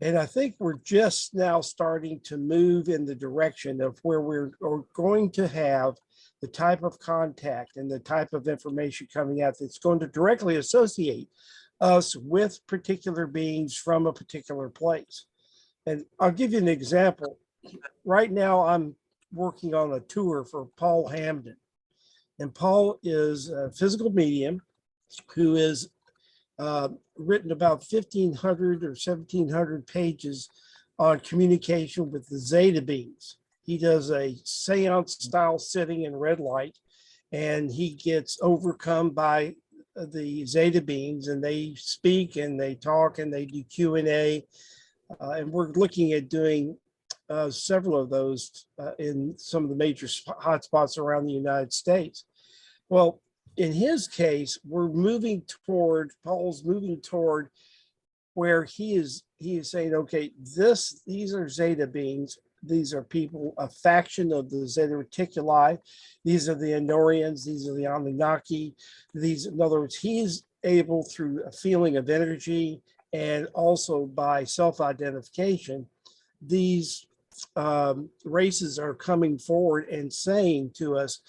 And I think we're just now starting to move in the direction of where we're going to have the type of contact and the type of information coming out that's going to directly associate us with particular beings from a particular place. And I'll give you an example. Right now, I'm working on a tour for Paul Hamden. And Paul is a physical medium who is written about 1,500 or 1,700 pages on communication with the Zeta beings. He does a seance style sitting in red light, and he gets overcome by the Zeta beings, and they speak and they talk and they do Q&A. And we're looking at doing several of those in some of the major hotspots around the United States. Well, in his case, Paul's moving toward where he is saying, okay, these are Zeta beings. These are people, a faction of the Zeta Reticuli. These are the Enorians. These are the Anunnaki. In other words, he's able, through a feeling of energy and also by self-identification, these races are coming forward and saying to us,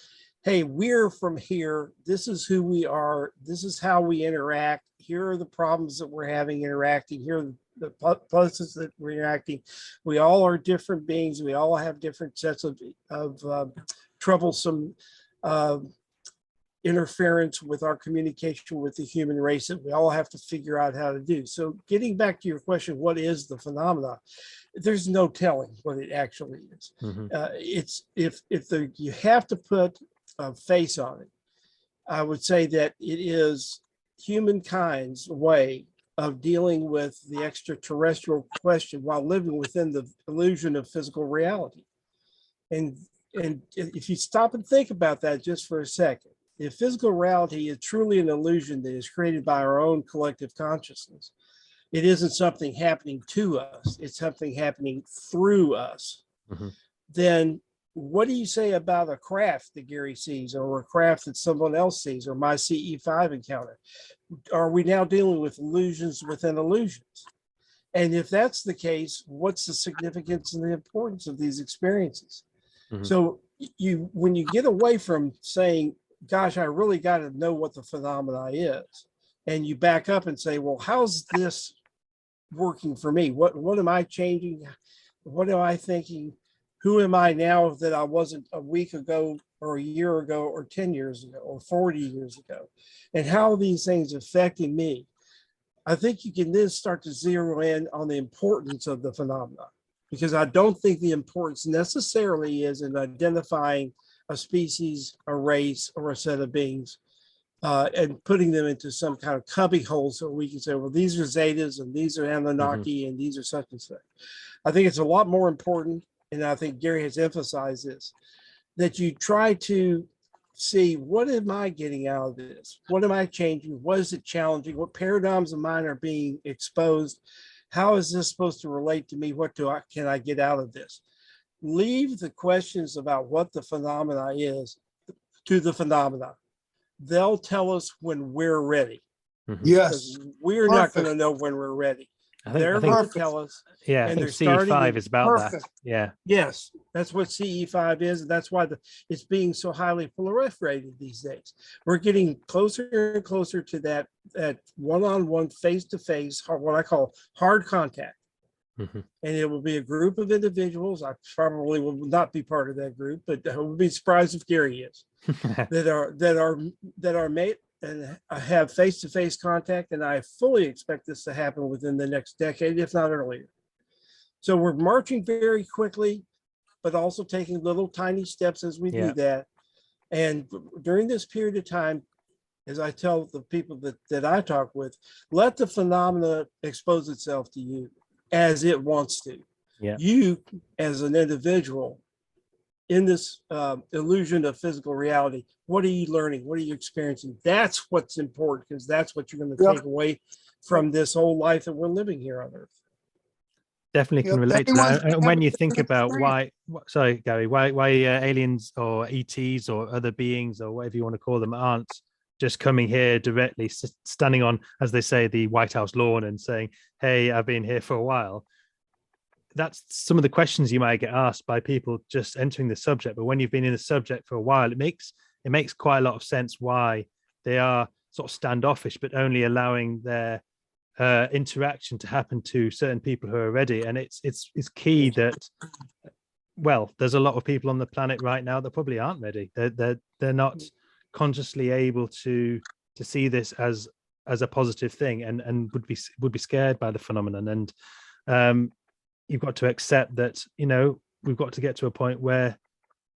hey, we're from here. This is who we are. This is how we interact. Here are the problems that we're having interacting. Here are the places that we're interacting. We all are different beings. We all have different sets of troublesome interference with our communication with the human race that we all have to figure out how to do. So getting back to your question, what is the phenomena? There's no telling what it actually is. It's you have to put a face on it. I would say that it is humankind's way of dealing with the extraterrestrial question while living within the illusion of physical reality. And if you stop and think about that just for a second, if physical reality is truly an illusion that is created by our own collective consciousness, it isn't something happening to us, it's something happening through us. Then what do you say about a craft that Gary sees, or a craft that someone else sees, or my CE5 encounter? Are we now dealing with illusions within illusions? And if that's the case, what's the significance and the importance of these experiences? So when you get away from saying, gosh, I really got to know what the phenomena is, and you back up and say, well, how's this working for me? What am I changing? What am I thinking? Who am I now that I wasn't a week ago or a year ago or 10 years ago or 40 years ago? And how are these things affecting me? I think you can then start to zero in on the importance of the phenomena, because I don't think the importance necessarily is in identifying a species, a race, or a set of beings, and putting them into some kind of cubby hole so we can say, well, these are Zetas and these are Anunnaki and these are such and such. I think it's a lot more important, and I think Gary has emphasized this, that you try to see, what am I getting out of this? What am I changing? What is it challenging? What paradigms of mine are being exposed? How is this supposed to relate to me? Can I get out of this? Leave the questions about what the phenomena is to the phenomena. They'll tell us when we're ready. Yes. We're not going to know when we're ready. They're going to tell us. Yeah, I think CE5 is about that. Yeah. Yes, that's what CE5 is. And that's why it's being so highly proliferated these days. We're getting closer and closer to that one-on-one, face-to-face, what I call hard contact. And it will be a group of individuals. I probably will not be part of that group, but I would be surprised if Gary is, that are made and have face-to-face contact. And I fully expect this to happen within the next decade, if not earlier. So we're marching very quickly, but also taking little tiny steps as we do that. And during this period of time, as I tell the people that I talk with, let the phenomena expose itself to you as it wants to. You, as an individual in this illusion of physical reality, what are you learning? What are you experiencing? That's what's important, because that's what you're going to take away from this whole life that we're living here on Earth. Definitely can relate to that. And when you think about why aliens or ETs or other beings or whatever you want to call them aren't just coming here directly, standing on, as they say, the White House lawn and saying, hey, I've been here for a while. That's some of the questions you might get asked by people just entering the subject. But when you've been in the subject for a while, it makes quite a lot of sense why they are sort of standoffish, but only allowing their interaction to happen to certain people who are ready. And it's key that, well, there's a lot of people on the planet right now that probably aren't ready. They're not consciously able to see this as a positive thing, and would be scared by the phenomenon. And you've got to accept that, we've got to get to a point where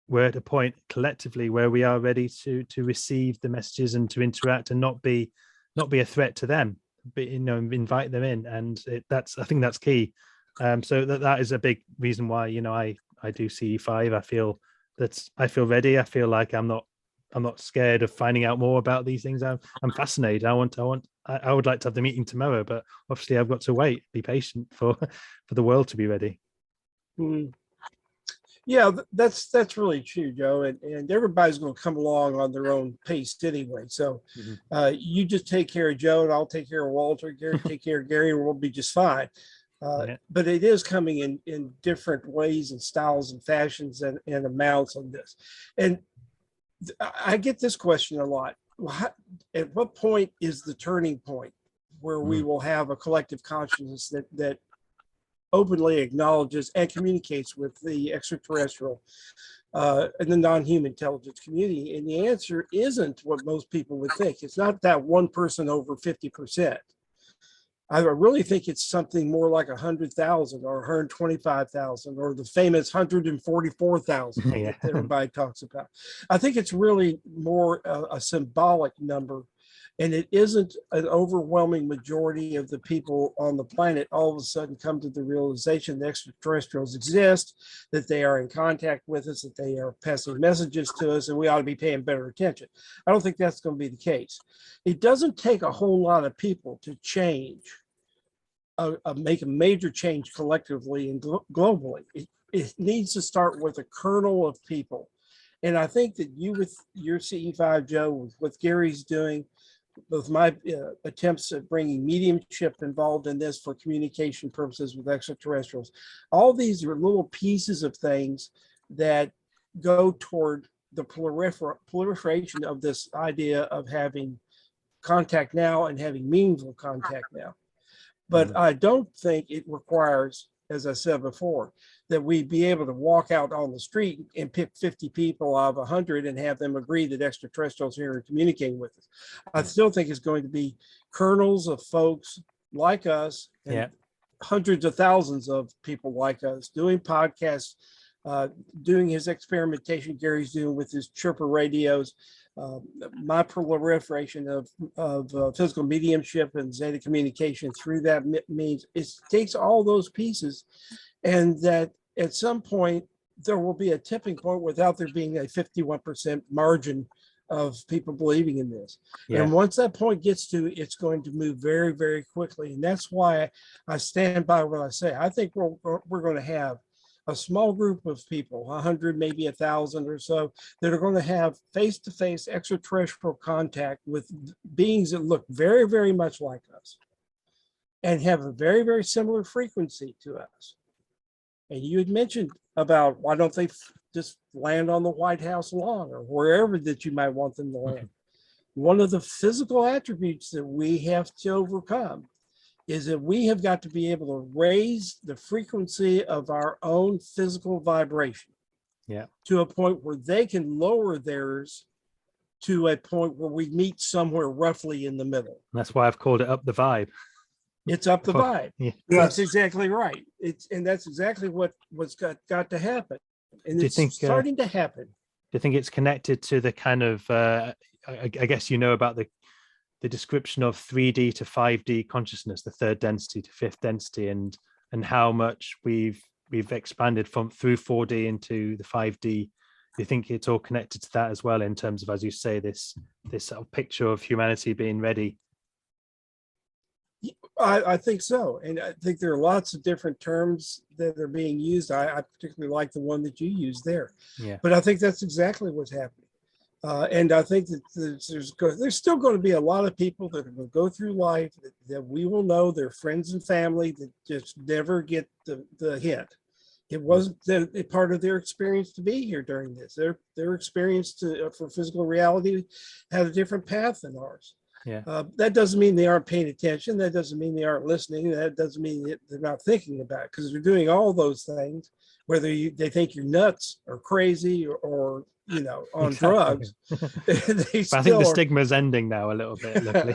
we're at a point collectively where we are ready to receive the messages and to interact and not be a threat to them, but invite them in. And I think that's key. So that is a big reason why I do CE5. I feel ready. I feel like I'm not scared of finding out more about these things. I'm fascinated. I would like to have the meeting tomorrow, but obviously I've got to wait, be patient for the world to be ready. Mm. Yeah, that's really true, Joe. And everybody's going to come along on their own pace anyway. So you just take care of Joe, and I'll take care of Walter. Gary, take care of Gary, and we'll be just fine. But it is coming in different ways and styles and fashions and amounts on this. And I get this question a lot. At what point is the turning point where we will have a collective consciousness that openly acknowledges and communicates with the extraterrestrial and the non-human intelligence community? And the answer isn't what most people would think. It's not that one person over 50%. I really think it's something more like 100,000 or 125,000 or the famous 144,000 that everybody talks about. I think it's really more a symbolic number, and it isn't an overwhelming majority of the people on the planet all of a sudden come to the realization that extraterrestrials exist, that they are in contact with us, that they are passing messages to us, and we ought to be paying better attention. I don't think that's going to be the case. It doesn't take a whole lot of people to change, make a major change collectively and globally. It needs to start with a kernel of people. And I think that you, with your CE5, Joe, with what Gary's doing, with my attempts at bringing mediumship involved in this for communication purposes with extraterrestrials, all these are little pieces of things that go toward the proliferation of this idea of having contact now and having meaningful contact now. But I don't think it requires, as I said before, that we be able to walk out on the street and pick 50 people out of 100 and have them agree that extraterrestrials are here and communicating with us. I still think it's going to be kernels of folks like us and hundreds of thousands of people like us doing podcasts, doing his experimentation Gary's doing with his chirper radios, my proliferation of physical mediumship and Zeta communication through that means it takes all those pieces, and that at some point there will be a tipping point without there being a 51% margin of people believing in this. And once that point gets to, it's going to move very, very quickly. And that's why I stand by what I say. I think we're going to have a small group of people, 100, maybe 1,000 or so, that are going to have face-to-face extraterrestrial contact with beings that look very, very much like us and have a very, very similar frequency to us. And you had mentioned about why don't they just land on the White House lawn or wherever that you might want them to land. One of the physical attributes that we have to overcome is that we have got to be able to raise the frequency of our own physical vibration to a point where they can lower theirs to a point where we meet somewhere roughly in the middle. That's why I've called it Up the Vibe. It's up the vibe. Yes. That's exactly right. And that's exactly what's got to happen. And it's starting to happen. Do you think it's connected to the kind of, I guess about the description of 3D to 5D consciousness, the third density to fifth density, and how much we've expanded through 4D into the 5D? Do you think it's all connected to that as well, in terms of, as you say, this sort of picture of humanity being ready? I think so. And I think there are lots of different terms that are being used. I particularly like the one that you used there. But I think that's exactly what's happening. And I think that there's still going to be a lot of people that will go through life that we will know, their friends and family, that just never get the hint. It wasn't a part of their experience to be here during this. Their experience for physical reality had a different path than ours. Yeah. That doesn't mean they aren't paying attention. That doesn't mean they aren't listening. That doesn't mean they're not thinking about it, because they're doing all those things, whether they think you're nuts or crazy or on drugs. They But I think still the are. stigma is ending now a little bit, luckily.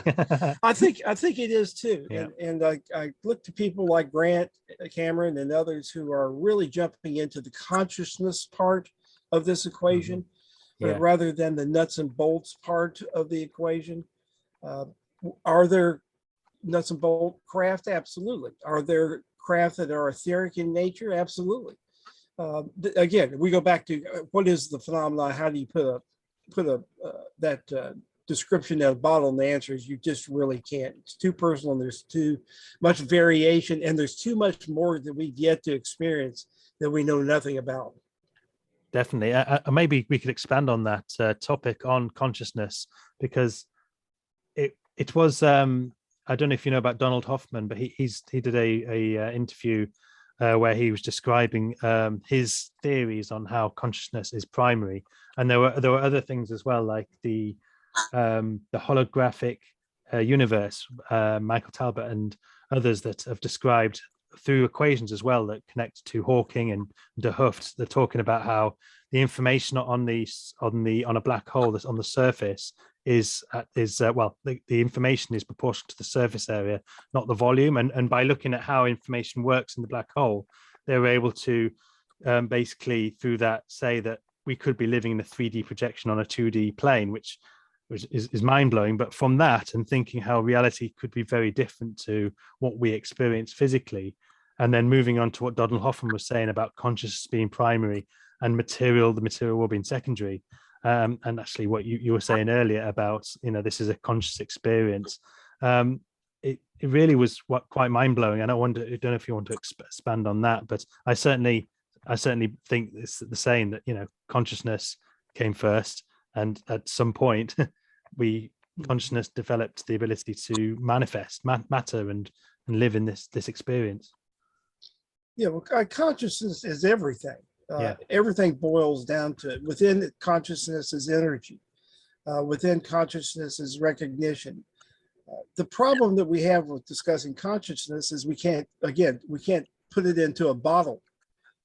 I think it is too. Yeah. And I look to people like Grant Cameron and others who are really jumping into the consciousness part of this equation, Yeah. rather than the nuts and bolts part of the equation. Are there nuts and bolt craft? Absolutely. Are there craft that are etheric in nature? Absolutely. Again, we go back to what is the phenomenon? How do you put that description in a bottle? And the answer is you just really can't. It's too personal, and there's too much variation, and there's too much more that we've yet to experience that we know nothing about. Definitely. Maybe we could expand on that topic on consciousness, because it was I don't know if you know about Donald Hoffman, but he did a interview where he was describing his theories on how consciousness is primary, and there were other things as well, like the holographic universe, Michael Talbot and others that have described through equations as well that connect to Hawking and de Hooft. They're talking about how the information on a black hole that's on the surface is the information is proportional to the surface area, not the volume. And by looking at how information works in the black hole, they were able to basically through that say that we could be living in a 3D projection on a 2D plane, which is mind-blowing. But from that and thinking how reality could be very different to what we experience physically, and then moving on to what Donald Hoffman was saying about consciousness being primary and the material will be secondary. And actually what you were saying earlier about, this is a conscious experience. It really was quite mind-blowing. And I don't know if you want to expand on that, but I certainly think it's the same, that, consciousness came first. And at some point consciousness developed the ability to manifest matter and live in this experience. Yeah, well, consciousness is everything. Yeah. Everything boils down to it. Within consciousness is energy. Within consciousness is recognition. The problem that we have with discussing consciousness is we can't put it into a bottle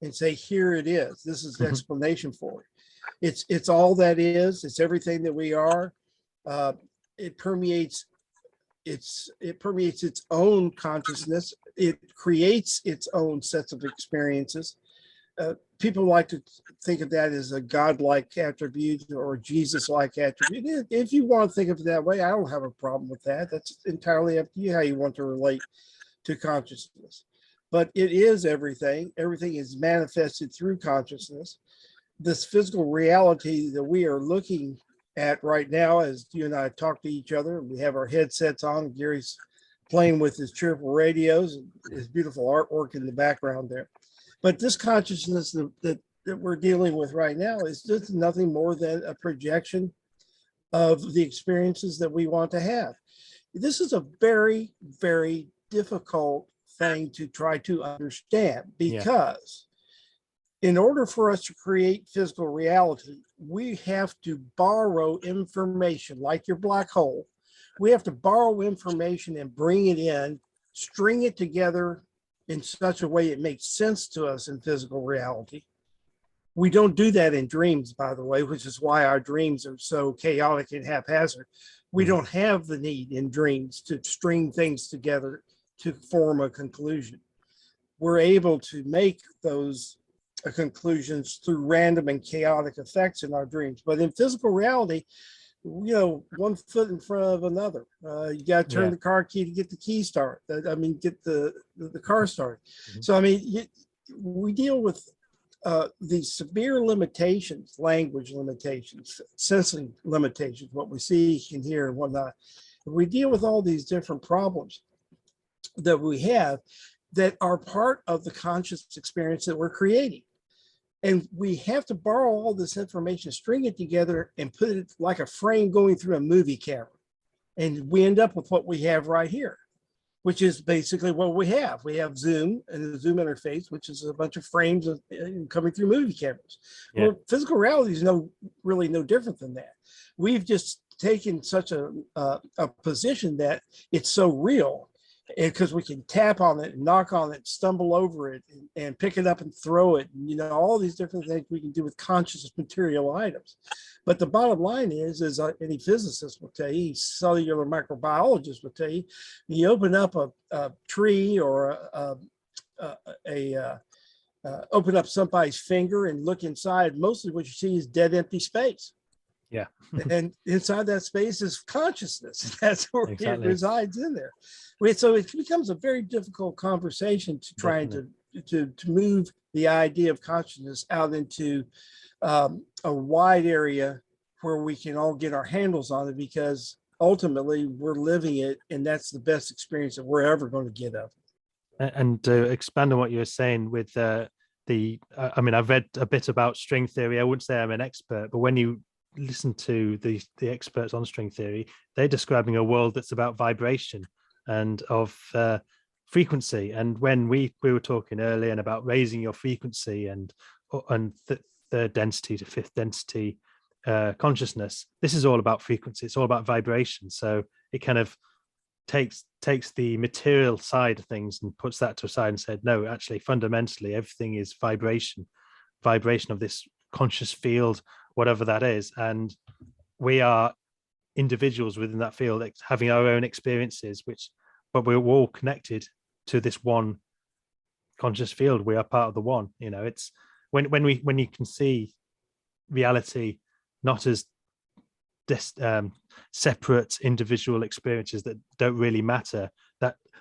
and say, here it is. This is the explanation for it. It's all that is. It's everything that we are. It permeates its own consciousness. It creates its own sets of experiences. People like to think of that as a godlike attribute or Jesus-like attribute. If you want to think of it that way, I don't have a problem with that. That's entirely up to you how you want to relate to consciousness. But it is everything. Everything is manifested through consciousness. This physical reality that we are looking at right now, as you and I talk to each other, we have our headsets on. Gary's playing with his cheerful radios and his beautiful artwork in the background there. But this consciousness that we're dealing with right now is just nothing more than a projection of the experiences that we want to have. This is a very, very difficult thing to try to understand, because in order for us to create physical reality, we have to borrow information, like your black hole. We have to borrow information and bring it in, string it together in such a way it makes sense to us in physical reality. We don't do that in dreams, by the way, which is why our dreams are so chaotic and haphazard. We don't have the need in dreams to string things together to form a conclusion. We're able to make those conclusions through random and chaotic effects in our dreams. But in physical reality, one foot in front of another. You got to turn the car key to get the key start. Get the car started. So, we deal with these severe limitations, language limitations, sensing limitations, what we see, can hear, and whatnot. We deal with all these different problems that we have that are part of the conscious experience that we're creating. And we have to borrow all this information, string it together, and put it like a frame going through a movie camera. And we end up with what we have right here, which is basically what we have. We have Zoom and the Zoom interface, which is a bunch of frames coming through movie cameras. Yeah. Well, physical reality is really no different than that. We've just taken such a position that it's so real, because we can tap on it and knock on it, stumble over it, and pick it up and throw it. And, all these different things we can do with conscious material items. But the bottom line is any physicist will tell you, cellular microbiologist will tell you, you open up a tree or open up somebody's finger and look inside, mostly what you see is dead, empty space. Yeah. And inside that space is consciousness. That's where Exactly. it resides in there. So it becomes a very difficult conversation to try to move the idea of consciousness out into a wide area where we can all get our handles on it, because ultimately we're living it, and that's the best experience that we're ever going to get of it. And to expand on what you were saying with I mean, I've read a bit about string theory. I wouldn't say I'm an expert, but when you listen to the experts on string theory, they're describing a world that's about vibration and of frequency. And when we were talking earlier and about raising your frequency and third density to fifth density consciousness, this is all about frequency. It's all about vibration. So it kind of takes the material side of things and puts that to a side and said, no, actually, fundamentally, everything is vibration of this conscious field, whatever that is. And we are individuals within that field, having our own experiences, but we're all connected to this one conscious field. We are part of the one. It's when you can see reality not as separate individual experiences that don't really matter,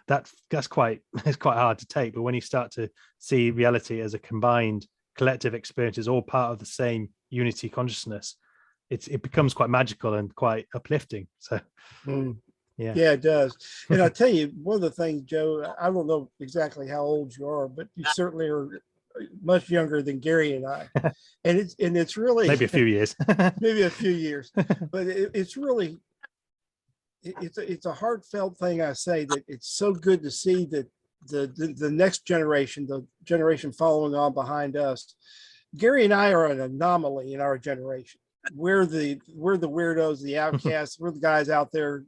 that's quite hard to take. But when you start to see reality as a combined collective experience, is all part of the same unity consciousness, it becomes quite magical and quite uplifting. So yeah, it does. And I'll tell you one of the things, Joe, I don't know exactly how old you are, but you certainly are much younger than Gary and I. And it's really maybe a few years. Maybe a few years. But it's really it's a heartfelt thing. I say that it's so good to see that the next generation, the generation following on behind us, Gary and I are an anomaly in our generation. We're the weirdos, the outcasts. We're the guys out there,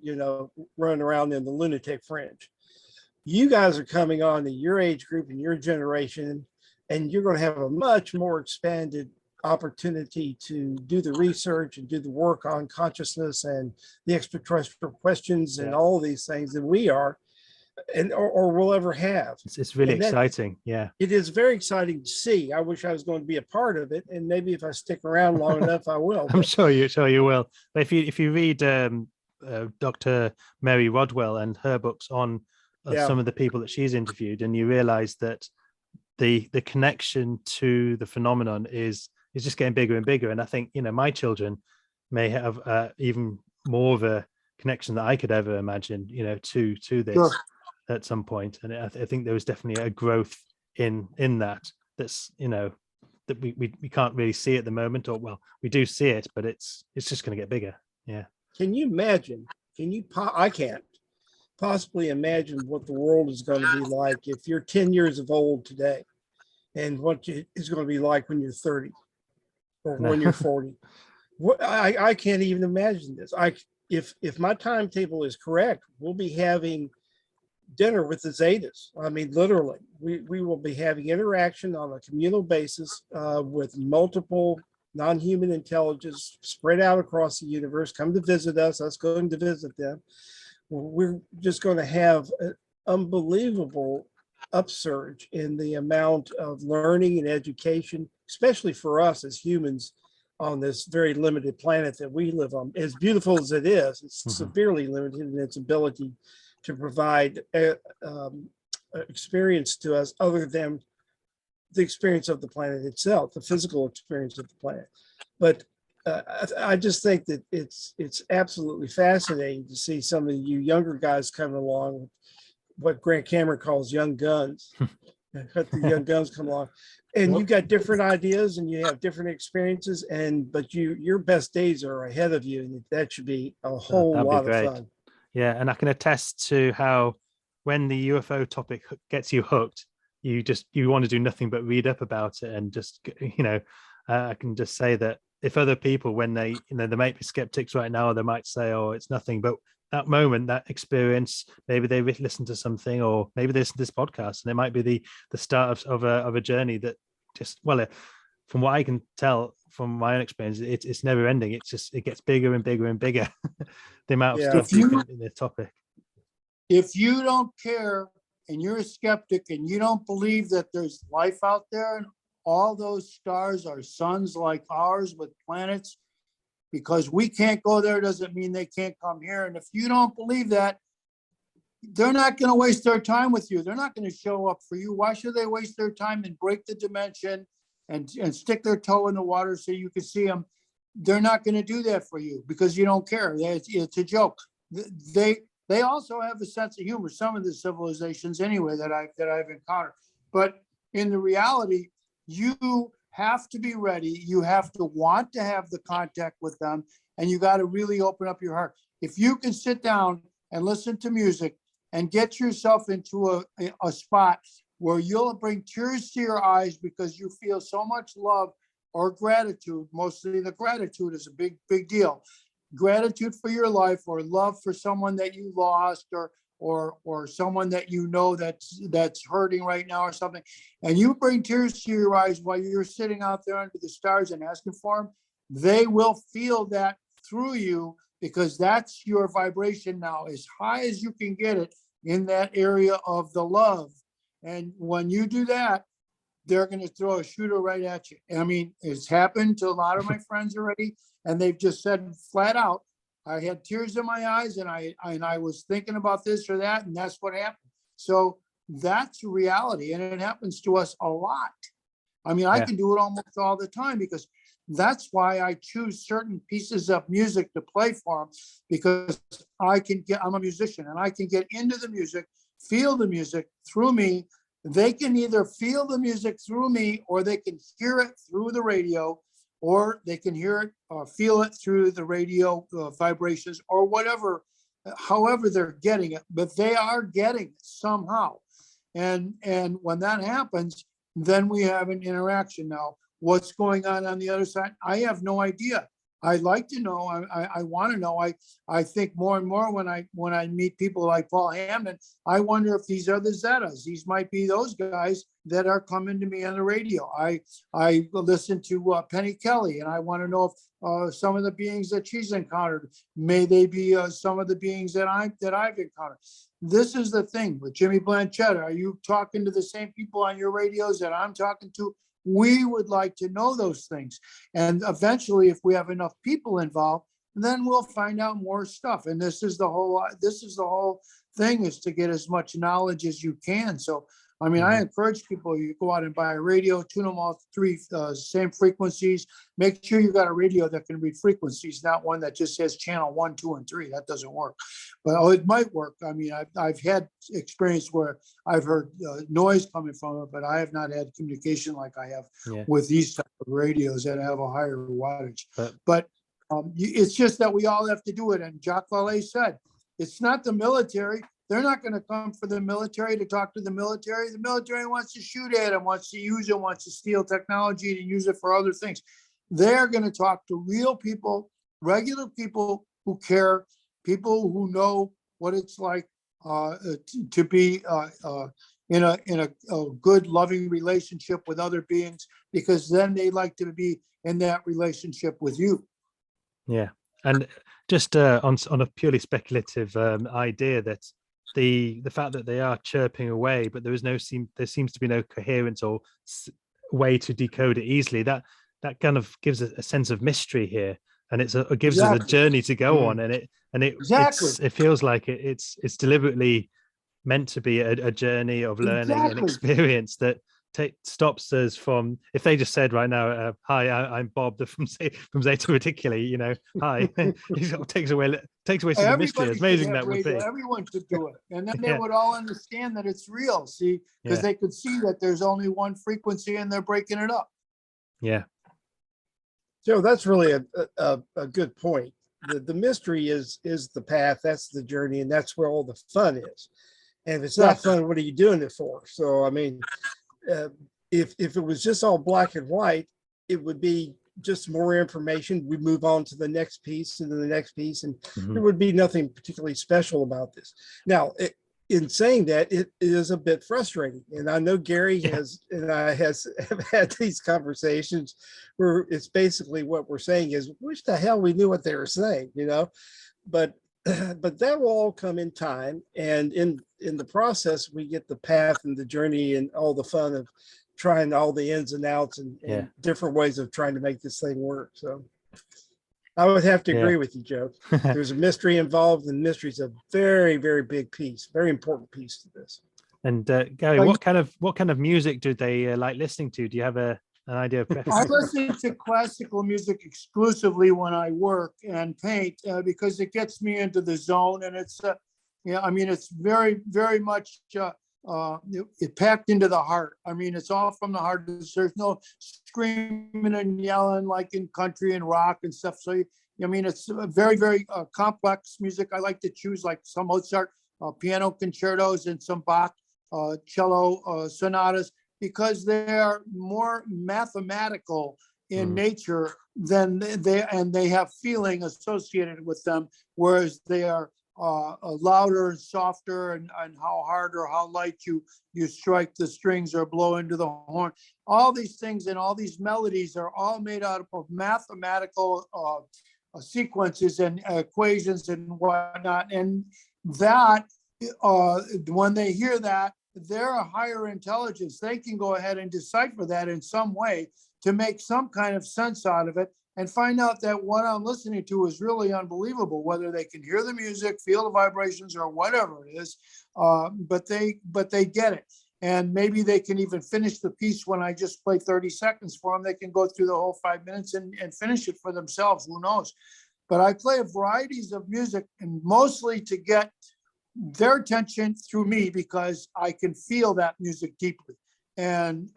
running around in the lunatic fringe. You guys are coming on to your age group and your generation, and you're going to have a much more expanded opportunity to do the research and do the work on consciousness and the extraterrestrial questions and all these things than we are, and or will ever have. It's really exciting. Yeah, it is very exciting to see. I wish I was going to be a part of it, and maybe if I stick around long enough, I will. I'm sure you will. But if you read Dr. Mary Rodwell and her books on some of the people that she's interviewed, and you realize that the connection to the phenomenon is just getting bigger and bigger. And I think my children may have even more of a connection that I could ever imagine, to this at some point. And I think there was definitely a growth in that's that we can't really see at the moment, or well, we do see it, but it's just going to get bigger. Yeah. Can you imagine? I can't possibly imagine what the world is going to be like if you're 10 years of old today, and what it's going to be like when you're 30 or when you're 40. I can't even imagine this. If my timetable is correct, we'll be having dinner with the Zetas. I mean, literally, we will be having interaction on a communal basis with multiple non-human intelligence spread out across the universe. Come to visit us. Us going to visit them. We're just going to have an unbelievable upsurge in the amount of learning and education, especially for us as humans on this very limited planet that we live on. As beautiful as it is, it's severely limited in its ability to provide experience to us other than the experience of the planet itself, the physical experience of the planet. But I just think that it's absolutely fascinating to see some of you younger guys coming along, what Grant Cameron calls young guns. Let the young guns come along, and you've got different ideas and you have different experiences, but your best days are ahead of you, and that should be a whole lot of fun. Yeah, and I can attest to how when the UFO topic gets you hooked, you want to do nothing but read up about it, and just I can just say that if other people, when they, they might be skeptics right now, or they might say, oh, it's nothing, but that moment, that experience, maybe they listen to something, or maybe they listen to this podcast, and it might be the start of a journey that just, well, from what I can tell from my own experience, it's never ending. It gets bigger and bigger and bigger. The amount of stuff in the topic. If you don't care and you're a skeptic and you don't believe that there's life out there and all those stars are suns like ours with planets, because we can't go there doesn't mean they can't come here. And if you don't believe that, they're not going to waste their time with you. They're not going to show up for you. Why should they waste their time and break the dimension and stick their toe in the water so you can see them? They're not going to do that for you because you don't care. It's a joke. They also have a sense of humor, some of the civilizations anyway that I've encountered. But in the reality, you have to be ready. You have to want to have the contact with them, and you got to really open up your heart. If you can sit down and listen to music and get yourself into a spot where you'll bring tears to your eyes because you feel so much love or gratitude, mostly the gratitude is a big deal. Gratitude for your life, or love for someone that you lost, or someone that you know that's hurting right now or something, and you bring tears to your eyes while you're sitting out there under the stars and asking for them, they will feel that through you, because that's your vibration now, as high as you can get it in that area of the love. And when you do that, they're going to throw a shooter right at you. I mean, it's happened to a lot of my friends already, and they've just said flat out, I had tears in my eyes, and I was thinking about this or that, and that's what happened. So that's reality, and it happens to us a lot. I mean, I can do it almost all the time, because that's why I choose certain pieces of music to play for them, because I'm a musician, and I can get into the music, feel the music through me. They can either feel the music through me, or they can hear it through the radio, or they can hear it or feel it through the radio vibrations, or whatever, however they're getting it, but they are getting it somehow. And when that happens, then we have an interaction. Now, what's going on the other side? I have no idea. I'd like to know. I want to know. I think more and more when I meet people like Paul Hamden, I wonder if these are the Zetas. These might be those guys that are coming to me on the radio. I listen to Penny Kelly, and I want to know if some of the beings that she's encountered, may they be some of the beings that I've encountered. This is the thing with Jimmy Blanchett. Are you talking to the same people on your radios that I'm talking to? We would like to know those things. And eventually, if we have enough people involved, then we'll find out more stuff. And this is the whole thing, is to get as much knowledge as you can. So, I mean, I encourage people, you go out and buy a radio, tune them all three same frequencies. Make sure you got a radio that can read frequencies, not one that just says channel 1, 2, and 3. That doesn't work. But it might work. I mean, I've had experience where I've heard noise coming from it, but I have not had communication like I have with these type of radios that have a higher wattage. But it's just that we all have to do it. And Jacques Vallée said, it's not the military. They're not going to come for the military to talk to the military. The military wants to shoot at them, wants to use it, wants to steal technology to use it for other things. They're going to talk to real people, regular people who care, people who know what it's like to be in a good, loving relationship with other beings, because then they like to be in that relationship with you. Yeah. And just on a purely speculative idea, that the fact that they are chirping away, but there seems to be no coherence or way to decode it easily. That kind of gives a sense of mystery here, and it gives us a journey to go on, and it feels like it's deliberately meant to be a journey of learning and experience that stops us from, if they just said right now, hi, I'm Bob from Zeta Reticuli, hi, it takes away some of the mystery. It's amazing that would be. Everyone should do it, and then they would all understand that it's real. See, because they could see that there's only one frequency and they're breaking it up. Yeah. So that's really a good point. The mystery is the path. That's the journey, and that's where all the fun is. And if it's not fun, what are you doing it for? So, I mean, if it was just all black and white, it would be just more information. We move on to the next piece and then the next piece, and Mhm. there would be nothing particularly special about this. Now, in saying that, it is a bit frustrating, and I know Gary has and I have had these conversations where it's basically what we're saying is, wish the hell we knew what they were saying, but but that will all come in time, and in the process we get the path and the journey and all the fun of trying all the ins and outs and different ways of trying to make this thing work. So I would have to agree with you, Joe. There's a mystery involved, and mystery is a very, very big piece, very important piece to this. And Gary, what kind of music do they like listening to? Do you have an idea of I preference? listen to classical music exclusively when I work and paint because it gets me into the zone, and it's it's very, very much it packed into the heart. I mean, it's all from the heart. There's no screaming and yelling like in country and rock and stuff. So it's a very, very complex music. I like to choose like some Mozart piano concertos and some Bach cello sonatas, because they are more mathematical in nature than they have feeling associated with them, whereas they are louder and softer, and how hard or how light you strike the strings or blow into the horn. All these things and all these melodies are all made out of mathematical sequences and equations and whatnot. And that when they hear that, they're a higher intelligence. They can go ahead and decipher that in some way to make some kind of sense out of it, and find out that what I'm listening to is really unbelievable, whether they can hear the music, feel the vibrations, or whatever it is. But they get it. And maybe they can even finish the piece when I just play 30 seconds for them. They can go through the whole 5 minutes and finish it for themselves. Who knows? But I play varieties of music, and mostly to get their attention through me, because I can feel that music deeply. And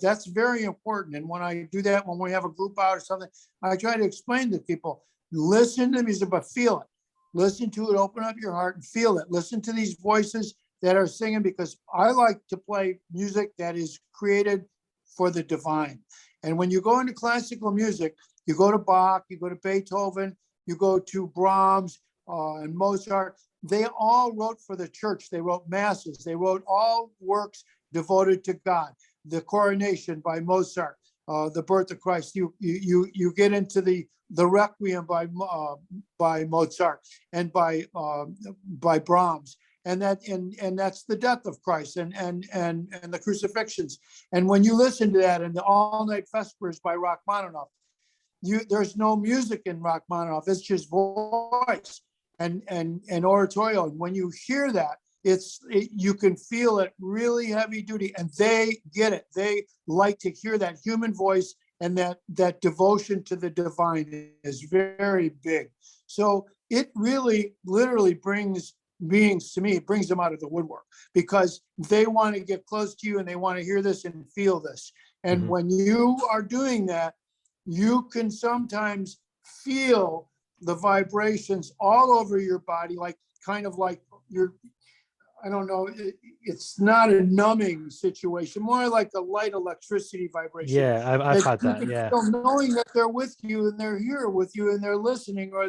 that's very important. And when I do that, when we have a group out or something, I try to explain to people, listen to the music, but feel it. Listen to it, open up your heart and feel it. Listen to these voices that are singing, because I like to play music that is created for the divine. And when you go into classical music, you go to Bach, you go to Beethoven, you go to Brahms and Mozart. They all wrote for the church. They wrote masses. They wrote all works devoted to God. The Coronation by Mozart, the Birth of Christ. You get into the Requiem by Mozart and by Brahms, and that's the death of Christ and the crucifixions. And when you listen to that, and the All Night Vespers by Rachmaninoff, there's no music in Rachmaninoff. It's just voice and oratorio. And when you hear that, you can feel it really heavy duty, and they get it. They like to hear that human voice, and that devotion to the divine is very big. So it really literally brings beings to me. It brings them out of the woodwork, because they want to get close to you and they want to hear this and feel this. And when you are doing that, you can sometimes feel the vibrations all over your body, like kind of like I don't know, it's not a numbing situation, more like a light electricity vibration. Yeah, I've had that. Yeah. Knowing that they're with you and they're here with you and they're listening, or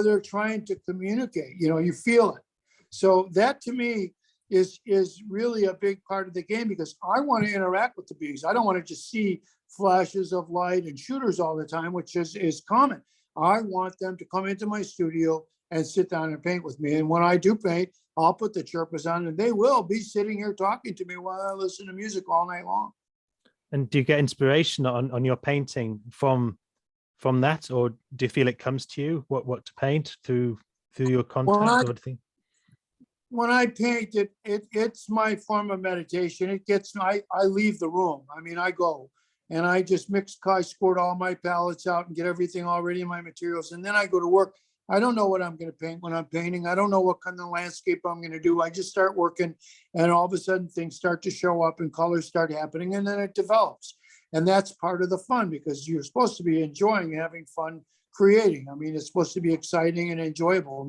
they're trying to communicate, you feel it. So that to me is really a big part of the game, because I want to interact with the beings. I don't want to just see flashes of light and shooters all the time, which is common. I want them to come into my studio and sit down and paint with me. And when I do paint, I'll put the chirpers on, and they will be sitting here talking to me while I listen to music all night long. And do you get inspiration on your painting from that, or do you feel it comes to you what to paint through your contact or anything? When I paint it's my form of meditation. I leave the room. I mean, I go and I just squirt all my palettes out and get everything all ready in my materials, and then I go to work. I don't know what I'm going to paint when I'm painting. I don't know what kind of landscape I'm going to do. I just start working, and all of a sudden things start to show up and colors start happening, and then it develops. And that's part of the fun, because you're supposed to be enjoying having fun creating. I mean, it's supposed to be exciting and enjoyable,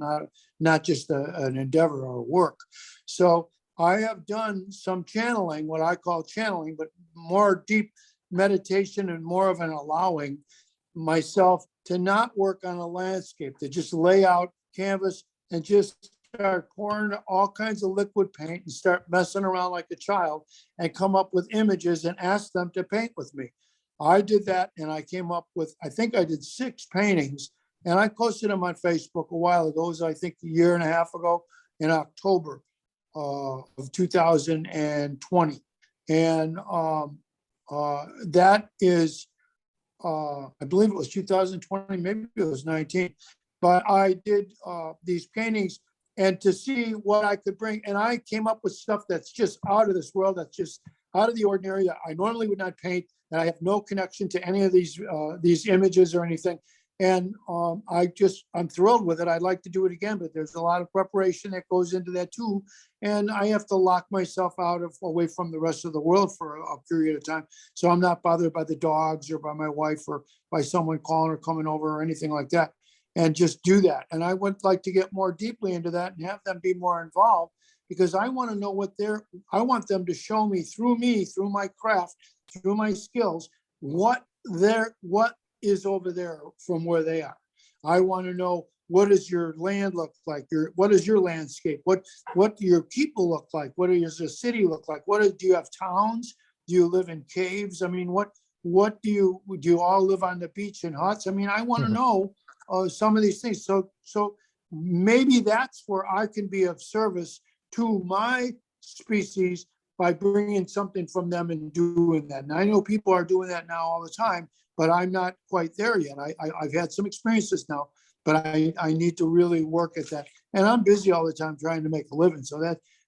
not just an endeavor or work. So I have done some channeling, what I call channeling, but more deep meditation and more of an allowing myself to not work on a landscape, to just lay out canvas and just start pouring all kinds of liquid paint and start messing around like a child and come up with images and ask them to paint with me. I did that, and I came up with, I think I did 6 paintings, and I posted them on Facebook a while ago. It was, I think, a year and a half ago in October of 2020. And that is, I believe it was 2020, maybe it was 19, but I did these paintings and to see what I could bring. And I came up with stuff that's just out of this world, that's just out of the ordinary, that I normally would not paint, and I have no connection to any of these images or anything. And I'm thrilled with it. I'd like to do it again, but there's a lot of preparation that goes into that too. And I have to lock myself away from the rest of the world for a period of time. So I'm not bothered by the dogs or by my wife or by someone calling or coming over or anything like that, and just do that. And I would like to get more deeply into that and have them be more involved, because I want to know I want them to show me, through my craft, through my skills, what is over there from where they are. I want to know, what does your land look like? What is your landscape? What do your people look like? What does your city look like? Do you have towns? Do you live in caves? I mean, what do you all live on the beach in huts? I mean, I want to know some of these things. So maybe that's where I can be of service to my species by bringing something from them and doing that. And I know people are doing that now all the time, but I'm not quite there yet. I've had some experiences now, but I need to really work at that. And I'm busy all the time trying to make a living. So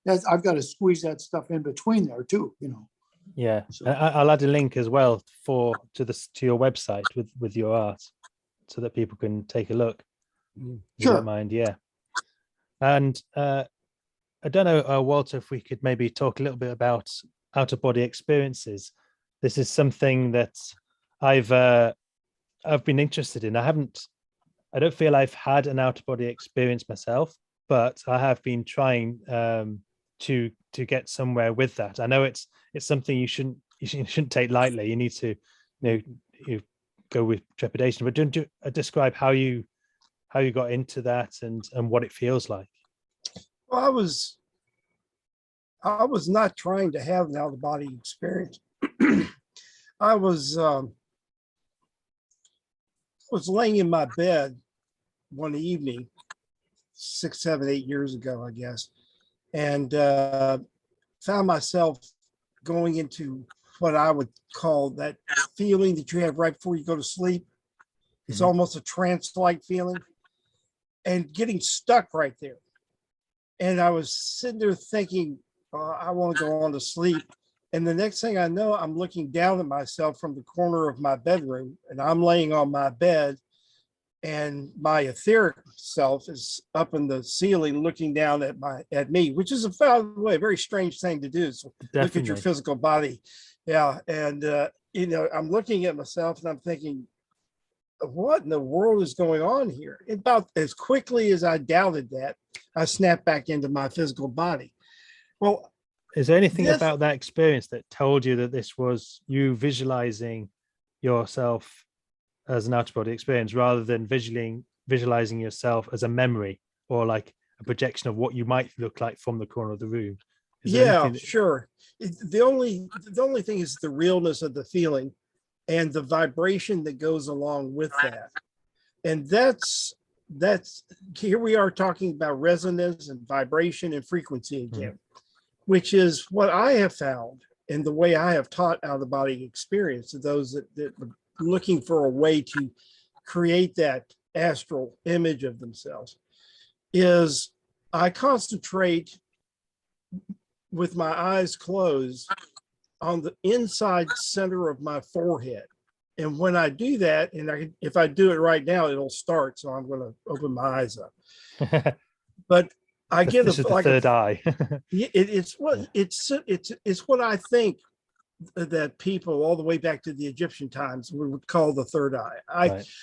that's I've got to squeeze that stuff in between there too, Yeah. So, I'll add a link as well to your website with your art, so that people can take a look. If you don't mind, yeah. And I don't know, Walter, if we could maybe talk a little bit about out-of-body experiences. This is something that I've been interested in. I don't feel I've had an out-of-body experience myself, but I have been trying to get somewhere with that. I know it's something you shouldn't take lightly. You need to you go with trepidation. But don't you describe how you got into that and what it feels like? Well, I was not trying to have an out-of-body experience. I was laying in my bed one evening, 6, 7, 8 years ago, I guess, and found myself going into what I would call that feeling that you have right before you go to sleep. It's almost a trance-like feeling, and getting stuck right there. And I was sitting there thinking, I want to go on to sleep. And the next thing I know, I'm looking down at myself from the corner of my bedroom, and I'm laying on my bed, and my etheric self is up in the ceiling looking down at me, which is, by the way, a very strange thing to do. So look at your physical body. Yeah. And, I'm looking at myself and I'm thinking, what in the world is going on here? About as quickly as I doubted that, I snapped back into my physical body. Well, is there anything about that experience that told you that this was you visualizing yourself as an out-of-body experience, rather than visualizing yourself as a memory or like a projection of what you might look like from the corner of the room? Sure. The only thing is the realness of the feeling and the vibration that goes along with that. And that's here we are talking about resonance and vibration and frequency again, which is what I have found, and the way I have taught out-of-body experience to those that are looking for a way to create that astral image of themselves, is I concentrate with my eyes closed on the inside center of my forehead. And when I do that, and if I do it right now, it'll start. So I'm going to open my eyes up. But I get the third eye. It's what I think that people all the way back to the Egyptian times we would call the third eye.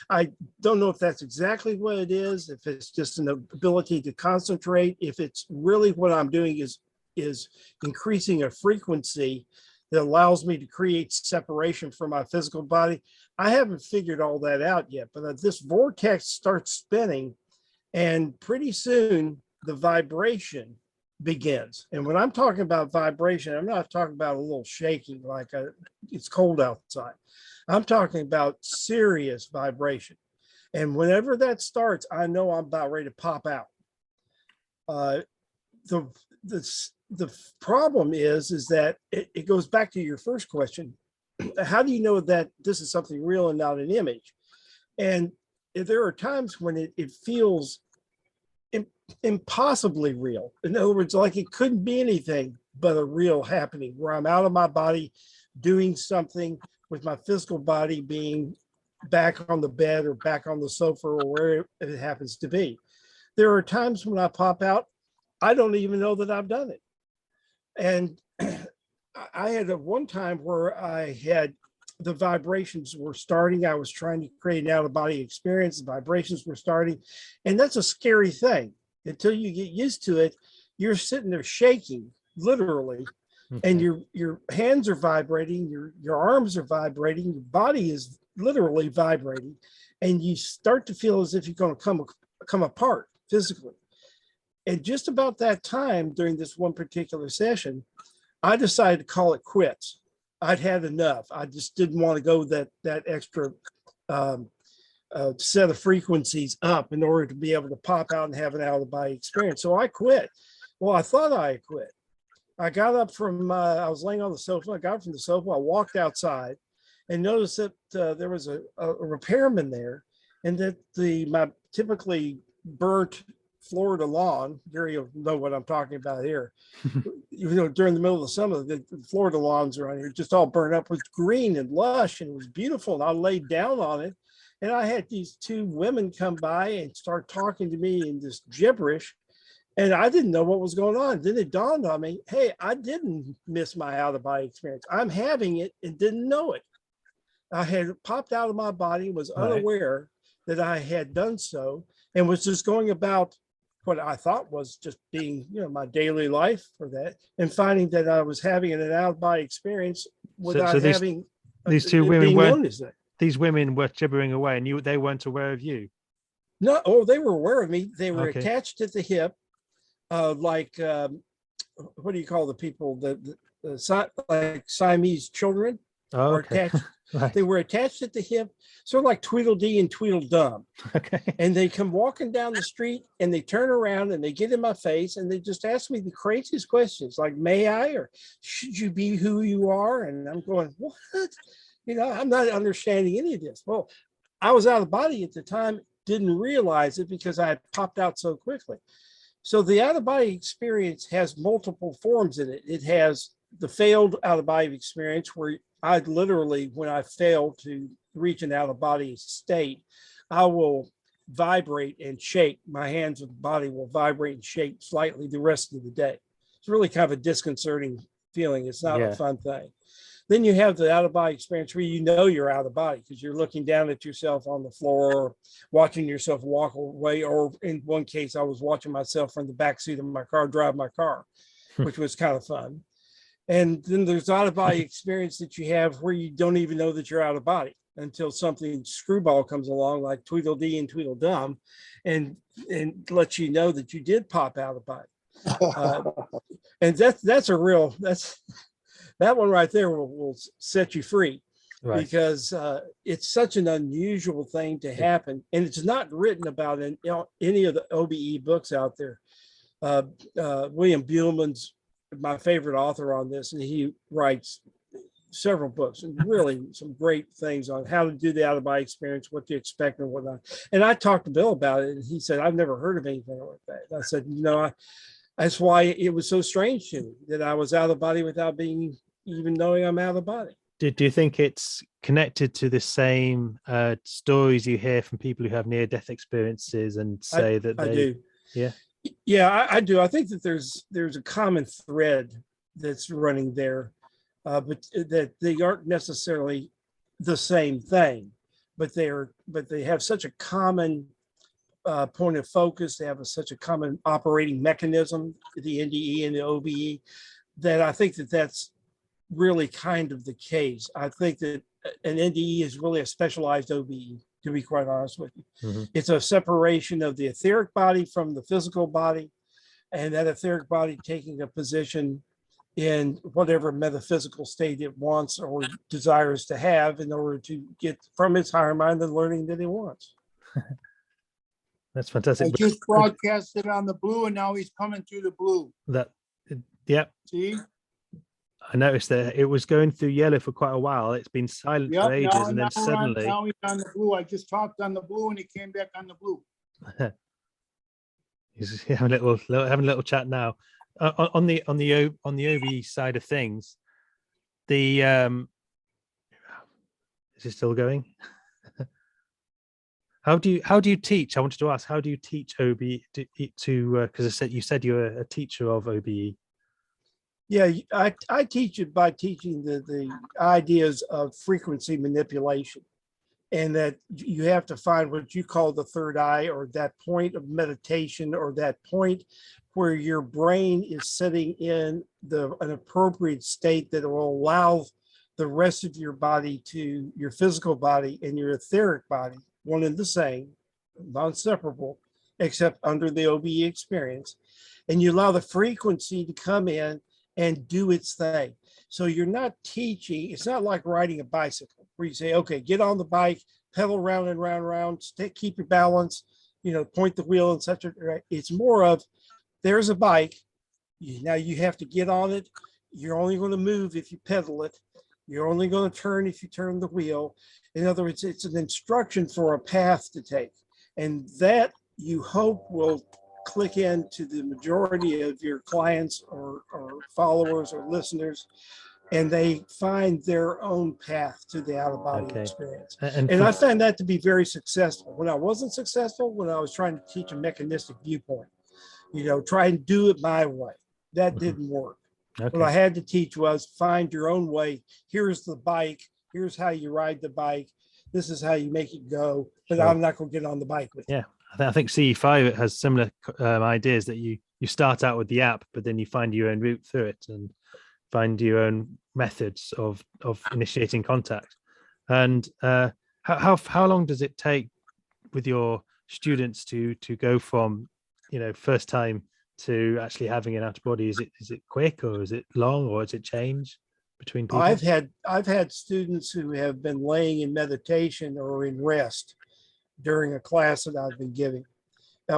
I don't know if that's exactly what it is, if it's just an ability to concentrate, if it's really what I'm doing is increasing a frequency that allows me to create separation from my physical body. I haven't figured all that out yet, but this vortex starts spinning, and pretty soon the vibration begins. And when I'm talking about vibration, I'm not talking about a little shaking like it's cold outside. I'm talking about serious vibration. And whenever that starts, I know I'm about ready to pop out. The problem is that it goes back to your first question. How do you know that this is something real and not an image? And there are times when it feels impossibly real. In other words, like it couldn't be anything but a real happening where I'm out of my body doing something with my physical body being back on the bed or back on the sofa or where it happens to be. There are times when I pop out, I don't even know that I've done it. And I had one time where I had the vibrations were starting. I was trying to create an out of body experience. The vibrations were starting. And that's a scary thing. Until you get used to it, you're sitting there shaking, literally. Okay. And your hands are vibrating, your arms are vibrating, your body is literally vibrating. And you start to feel as if you're going to come apart physically. And just about that time during this one particular session, I decided to call it quits. I'd had enough. I just didn't want to go that extra set of frequencies up in order to be able to pop out and have an out of body experience. So I quit. Well, I thought I had quit. I got up from, I was laying on the sofa. I got up from the sofa. I walked outside and noticed that there was a repairman there, and that my typically burnt Florida lawn, Gary will know what I'm talking about here. During the middle of the summer, the Florida lawns around here just all burned up, was green and lush, and it was beautiful. And I laid down on it, and I had these two women come by and start talking to me in this gibberish, and I didn't know what was going on. Then it dawned on me, hey, I didn't miss my out of body experience. I'm having it and didn't know it. I had popped out of my body, was unaware that I had done so, and was just going about what I thought was just being, my daily life for that, and finding that I was having an out of body experience without having these two women weren't. These women were gibbering away, and they weren't aware of you. No, they were aware of me. They were attached at the hip, like what do you call the people like Siamese children? Oh, okay. Attached. Right. They were attached at the hip, sort of like Tweedledee and Tweedledum. Okay. And they come walking down the street, and they turn around and they get in my face, and they just ask me the craziest questions, like, may I, or should you be who you are? And I'm going, what? I'm not understanding any of this. Well, I was out of body at the time, didn't realize it because I had popped out so quickly. So the out of body experience has multiple forms in it. It has the failed out of body experience, where I literally, when I fail to reach an out of body state, I will vibrate and shake. My hands and body will vibrate and shake slightly the rest of the day. It's really kind of a disconcerting feeling. It's not a fun thing. Then you have the out of body experience where you're out of body because you're looking down at yourself on the floor, watching yourself walk away. Or in one case, I was watching myself from the backseat of my car, drive my car, which was kind of fun. And then there's out of body experience that you have where you don't even know that you're out of body until something screwball comes along like Tweedledee and Tweedledum and lets you know that you did pop out of body. And that's that one right there will set you free. Right. Because it's such an unusual thing to happen. And it's not written about in any of the OBE books out there. William Buhlman's my favorite author on this, and he writes several books and really some great things on how to do the out of body experience, what to expect and whatnot. And I talked to Bill about it, and he said, I've never heard of anything like that. And I said, that's why it was so strange to me that I was out of body without even knowing I'm out of body. Do you think it's connected to the same stories you hear from people who have near-death experiences and say that they... I do. Yeah. Yeah, I do. I think that there's a common thread that's running there, but that they aren't necessarily the same thing, but they have such a common point of focus. They have such a common operating mechanism, the NDE and the OBE, that I think that's really kind of the case. I think that an NDE is really a specialized OBE, to be quite honest with you. Mhm. It's a separation of the etheric body from the physical body, and that etheric body taking a position in whatever metaphysical state it wants or desires to have in order to get from its higher mind the learning that it wants. That's I fantastic. But just broadcasted on the blue and now he's coming through the blue. that, yeah, See? I noticed that it was going through yellow for quite a while. It's been silent for Yep, ages, now, and now, then suddenly, now he's on the blue. I just talked on the blue and he came back on the blue. he's having a little chat now. On the OBE side of things, the is it still going? How do you teach? I wanted to ask, how do you teach OBE to because you said you're a teacher of OBE. Yeah, I teach it by teaching the ideas of frequency manipulation, and that you have to find what you call the third eye, or that point of meditation, or that point where your brain is sitting in an appropriate state that will allow the rest of your body to your physical body and your etheric body, one and the same, non-separable, except under the OBE experience. And you allow the frequency to come in and do its thing. So you're not teaching, it's not like riding a bicycle where you say, okay, get on the bike, pedal round and round and round, keep your balance, point the wheel and such. It's more of, there's a bike, now you have to get on it. You're only going to move if you pedal it. You're only going to turn if you turn the wheel. In other words, it's an instruction for a path to take. And that you hope will click into the majority of your clients or followers or listeners, and they find their own path to the out-of-body experience. And I found that to be very successful. When I wasn't successful, when I was trying to teach a mechanistic viewpoint, try and do it my way, that didn't work. What I had to teach was find your own way. Here's the bike. Here's how you ride the bike. This is how you make it go. But I'm not going to get on the bike with you. Yeah, I think CE5 has similar ideas that you start out with the app, but then you find your own route through it and find your own methods of initiating contact. And how long does it take with your students to go from first time to actually having an out of body? Is it quick, or is it long, or does it change between people? I've had students who have been laying in meditation or in rest during a class that I've been giving,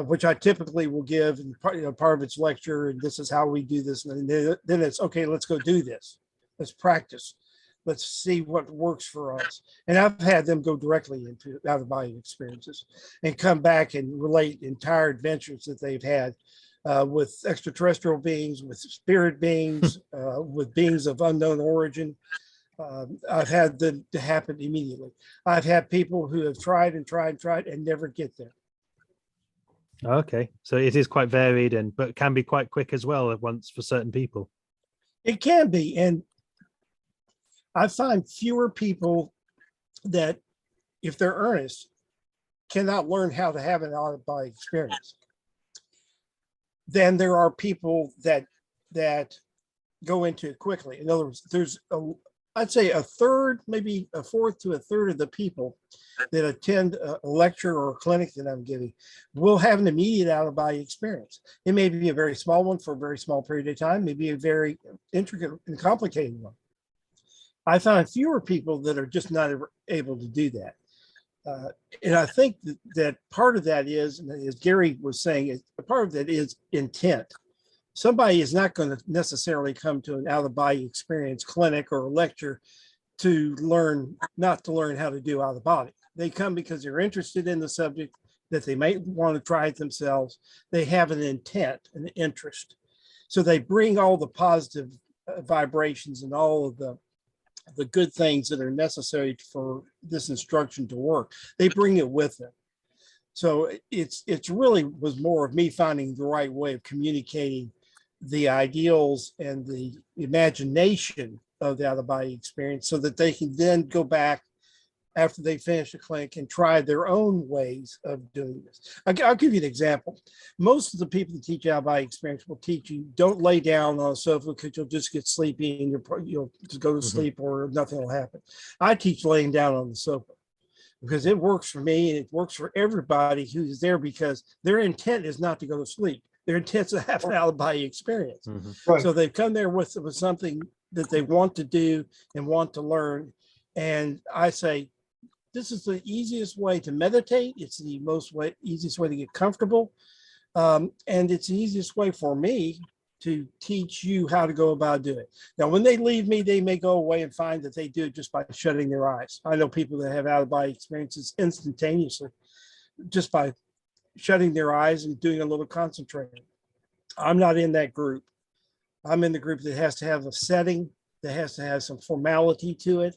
which I typically will give, and part of its lecture, and this is how we do this, and then it's okay, let's go do this, let's practice, let's see what works for us. And I've had them go directly into out of body experiences and come back and relate entire adventures that they've had with extraterrestrial beings, with spirit beings, with beings of unknown origin. I've had them to happen immediately. I've had people who have tried and never get there. Okay, so it is quite varied, but can be quite quick as well at once for certain people. It can be, and I find fewer people that, if they're earnest, cannot learn how to have an out-of-body experience than there are people that go into it quickly. In other words, there's I'd say a third, maybe a fourth to a third of the people that attend a lecture or a clinic that I'm giving will have an immediate out-of-body experience. It may be a very small one for a very small period of time, maybe a very intricate and complicated one. I find fewer people that are just not able to do that. And I think that part of that is, and as Gary was saying, part of that is intent. Somebody is not going to necessarily come to an out-of-body experience clinic or a lecture not to learn how to do out-of-body. They come because they're interested in the subject, that they might want to try it themselves. They have an intent, an interest. So they bring all the positive vibrations and all of the good things that are necessary for this instruction to work. They bring it with them. So it's really was more of me finding the right way of communicating the ideals and the imagination of the out-of-body experience, so that they can then go back after they finish the clinic and try their own ways of doing this. I'll give you an example. Most of the people that teach out-of-body experience will teach you don't lay down on a sofa because you'll just get sleepy and you'll just go to sleep or nothing will happen. I teach laying down on the sofa because it works for me and it works for everybody who's there because their intent is not to go to sleep. Their intent is to have an out-of-body experience. Right. So they've come there with something that they want to do and want to learn. And I say, this is the easiest way to meditate. It's the easiest way to get comfortable. And it's the easiest way for me to teach you how to go about doing it. Now, when they leave me, they may go away and find that they do it just by shutting their eyes. I know people that have out-of-body experiences instantaneously just by shutting their eyes and doing a little concentrating. I'm not in that group. I'm in the group that has to have a setting, that has to have some formality to it.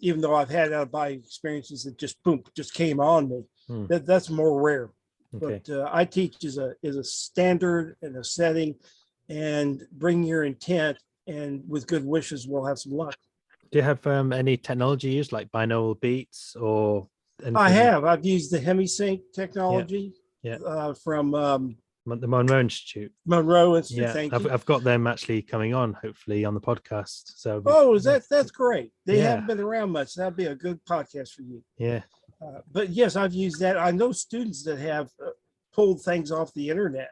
Even though I've had out-of-body experiences that just boom, just came on me. That's more rare. Okay. But I teach is a standard and a setting, and bring your intent, and with good wishes, we'll have some luck. Do you have any technology used, like binaural beats or anything? I have. I've used the HemiSync technology from the Monroe Institute. Monroe Institute. Yeah, Thank you. I've got them actually coming on, hopefully, on the podcast. So That's great. They Yeah. haven't been around much. That'd be a good podcast for you. yeah. But yes, I've used that. I know students that have pulled things off the internet,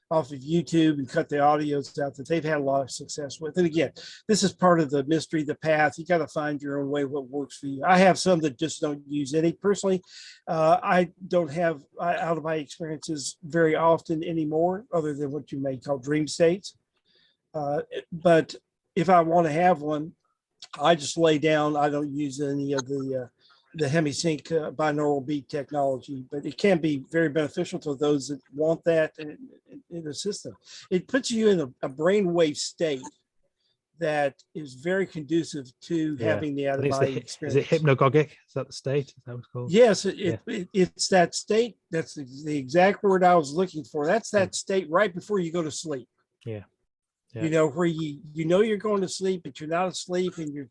off of YouTube, and cut the audios out that they've had a lot of success with. And again, this is part of the mystery, the path. You got to find your own way, what works for you. I have some that just don't use any. Personally, I don't have out-of-body experiences very often anymore, other than what you may call dream states. But if I want to have one, I just lay down. I don't use any of the HemiSync binaural beat technology, but it can be very beneficial to those that want that in the system. It puts you in a brainwave state that is very conducive to having the out-of-body experience. Is it hypnagogic? Is that the state? Is that what it's called? Yes, it's that state. That's the exact word I was looking for. That's that state right before you go to sleep. Yeah. You know, where you know you're going to sleep, but you're not asleep, and you're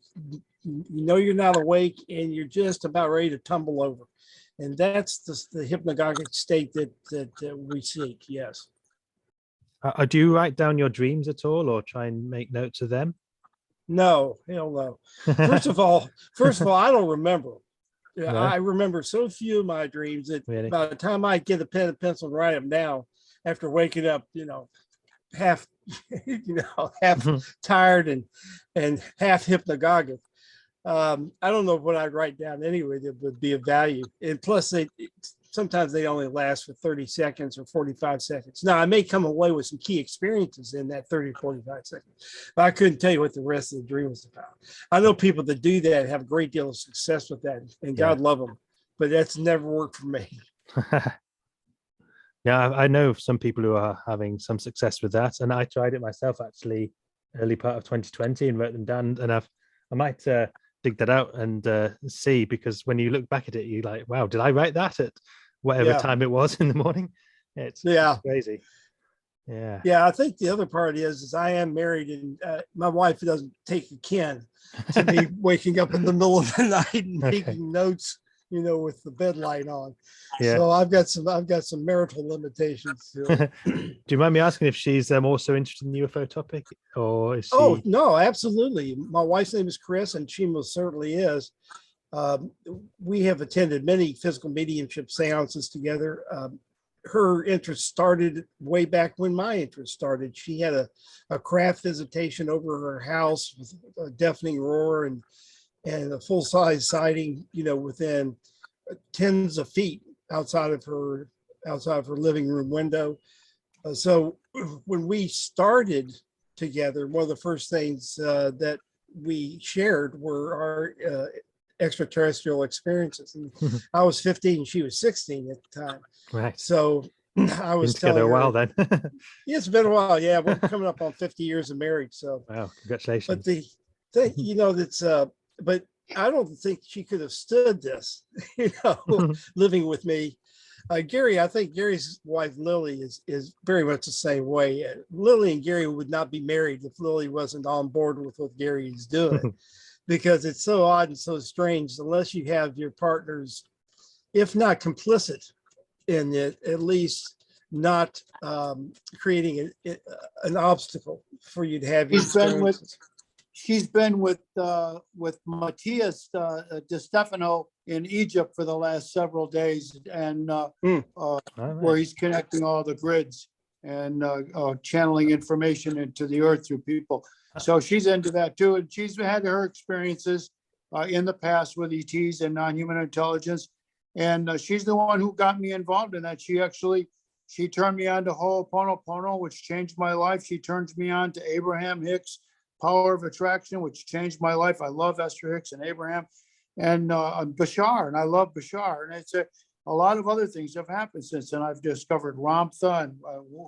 not awake, and you're just about ready to tumble over. And that's the hypnagogic state that we seek. Yes. Do you write down your dreams at all, or try and make notes of them? No, hell no. First of all, I don't remember. No? I remember so few of my dreams that Really? by the time I get a pen and pencil and write them down, after waking up, half, half tired and half hypnagogic. I don't know what I'd write down anyway that would be of value. And plus, sometimes they only last for 30 seconds or 45 seconds. Now, I may come away with some key experiences in that 30 or 45 seconds, but I couldn't tell you what the rest of the dream was about. I know people that do that have a great deal of success with that, and God love them, but that's never worked for me. Yeah, I know some people who are having some success with that, and I tried it myself actually early part of 2020 and wrote them down, and I might dig that out and see, because when you look back at it, you're like, wow, did I write that at whatever time it was in the morning? It's crazy. Yeah. I think the other part is I am married, and my wife doesn't take a kin to me waking up in the middle of the night and taking notes, with the bed light on. Yeah. So I've got some marital limitations too. Do you mind me asking if she's also interested in the UFO topic, or is she? Oh no, absolutely. My wife's name is Chris, and she most certainly is. We have attended many physical mediumship seances together. Her interest started way back when my interest started. She had a craft visitation over her house with a deafening roar and a full-size sighting, within tens of feet outside of her living room window. So when we started together, one of the first things that we shared were our extraterrestrial experiences. And I was 15, she was 16 at the time. Right. So I was been together a while then. It's been a while. Yeah, we're coming up on 50 years of marriage. So wow, congratulations. But the thing, that's but I don't think she could have stood this, living with me. Gary, I think Gary's wife Lily is very much the same way. Lily and Gary would not be married if Lily wasn't on board with what Gary is doing. because it's so odd and so strange. Unless you have your partners, if not complicit in it, at least not creating an obstacle for you to have your experiences. She's been with Matthias De Stefano in Egypt for the last several days, and where he's connecting all the grids and channeling information into the earth through people. So she's into that too, and she's had her experiences in the past with ETs and non-human intelligence, and she's the one who got me involved in that. She turned me on to Ho'oponopono, which changed my life. She turns me on to Abraham Hicks, Power of Attraction, which changed my life. I love Esther Hicks and Abraham, and Bashar, and I love Bashar. And it's a lot of other things have happened since then. I've discovered Ramtha,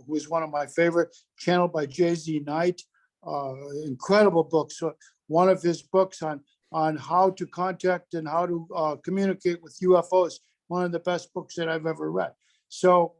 who is one of my favorite, channeled by J.Z. Knight. Incredible books. So one of his books on how to contact and how to communicate with UFOs, one of the best books that I've ever read. So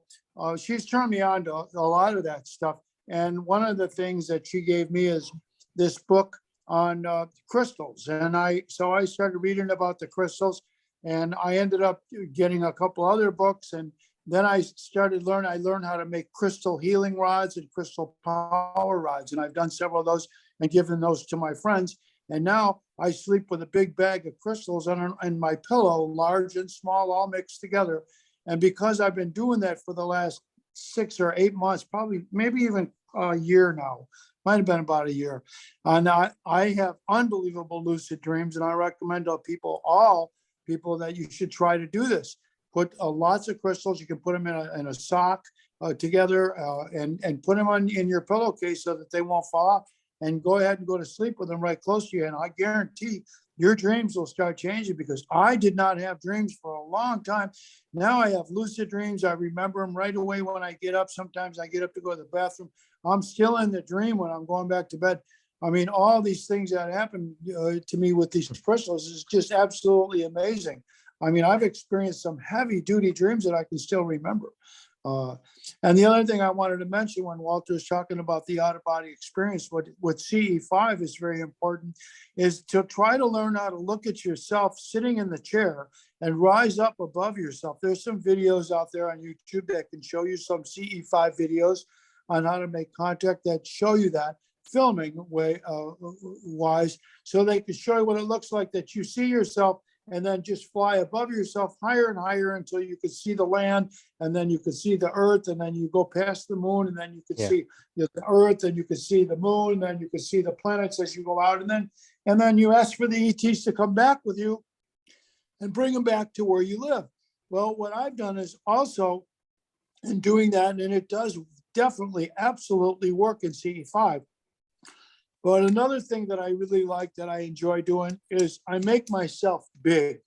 she's turned me on to a lot of that stuff. And one of the things that she gave me is this book on crystals. And so I started reading about the crystals, and I ended up getting a couple other books. And then I learned how to make crystal healing rods and crystal power rods. And I've done several of those and given those to my friends. And now I sleep with a big bag of crystals on my pillow, large and small, all mixed together. And because I've been doing that for the last 6 or 8 months, probably maybe even a year now, might have been about a year. And I have unbelievable lucid dreams, and I recommend to all people that you should try to do this. Put lots of crystals. You can put them in a sock together and put them in your pillowcase so that they won't fall off. And go ahead and go to sleep with them right close to you. And I guarantee your dreams will start changing, because I did not have dreams for a long time. Now I have lucid dreams. I remember them right away when I get up. Sometimes I get up to go to the bathroom. I'm still in the dream when I'm going back to bed. I mean, all these things that happen to me with these crystals is just absolutely amazing. I mean, I've experienced some heavy duty dreams that I can still remember. And the other thing I wanted to mention when Walter was talking about the out-of-body experience, what CE5 is very important, is to try to learn how to look at yourself sitting in the chair and rise up above yourself. There's some videos out there on YouTube that can show you some CE5 videos on how to make contact that show you that, filming wise, so they can show you what it looks like, that you see yourself and then just fly above yourself higher and higher until you can see the land, and then you can see the earth, and then you go past the moon, and then you can see the earth, and you can see the moon, and then you can see the planets as you go out, and then you ask for the ETs to come back with you and bring them back to where you live. Well, what I've done is also in doing that, and it does definitely absolutely work in CE5. But another thing that I really like, that I enjoy doing, is I make myself big.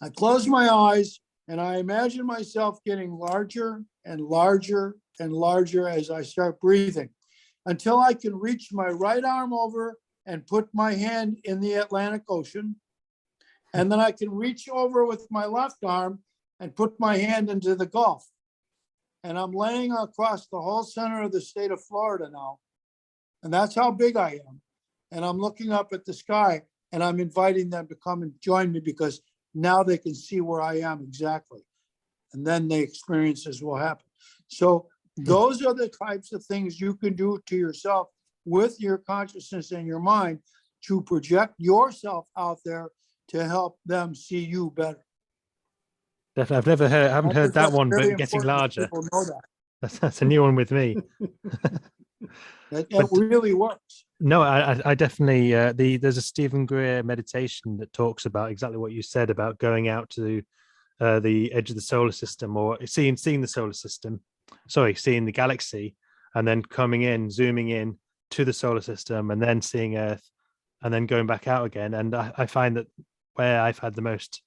I close my eyes and I imagine myself getting larger and larger and larger as I start breathing, until I can reach my right arm over and put my hand in the Atlantic Ocean. And then I can reach over with my left arm and put my hand into the Gulf. And I'm laying across the whole center of the state of Florida now. And that's how big I am. And I'm looking up at the sky, and I'm inviting them to come and join me, because now they can see where I am exactly. And then the experiences will happen. So those are the types of things you can do to yourself with your consciousness and your mind to project yourself out there to help them see you better. Definitely. I haven't heard that one, but getting larger. People know that. That's a new one with me. It really works. No, I definitely, there's a Stephen Greer meditation that talks about exactly what you said about going out to the edge of the solar system, or seeing the solar system, seeing the galaxy, and then coming in, zooming in to the solar system, and then seeing Earth, and then going back out again. And I find that where I've had the most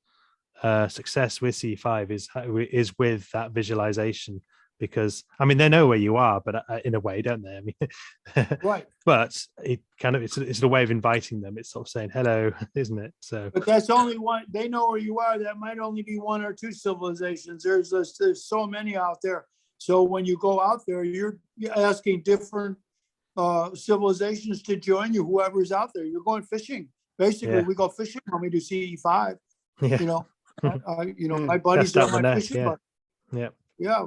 success with C5 is with that visualization, because I mean, they know where you are, but in a way, don't they? I mean, right. But it kind of it's a way of inviting them. It's sort of saying hello, isn't it? So, but that's only one. They know where you are. That might only be one or two civilizations. There's so many out there. So when you go out there, you're asking different civilizations to join you. Whoever's out there, you're going fishing. Basically, Yeah. we go fishing when we do CE5. Yeah. You know, Mm. my buddies Cast are out the my net, fishing yeah. buddies. Yeah. Yeah.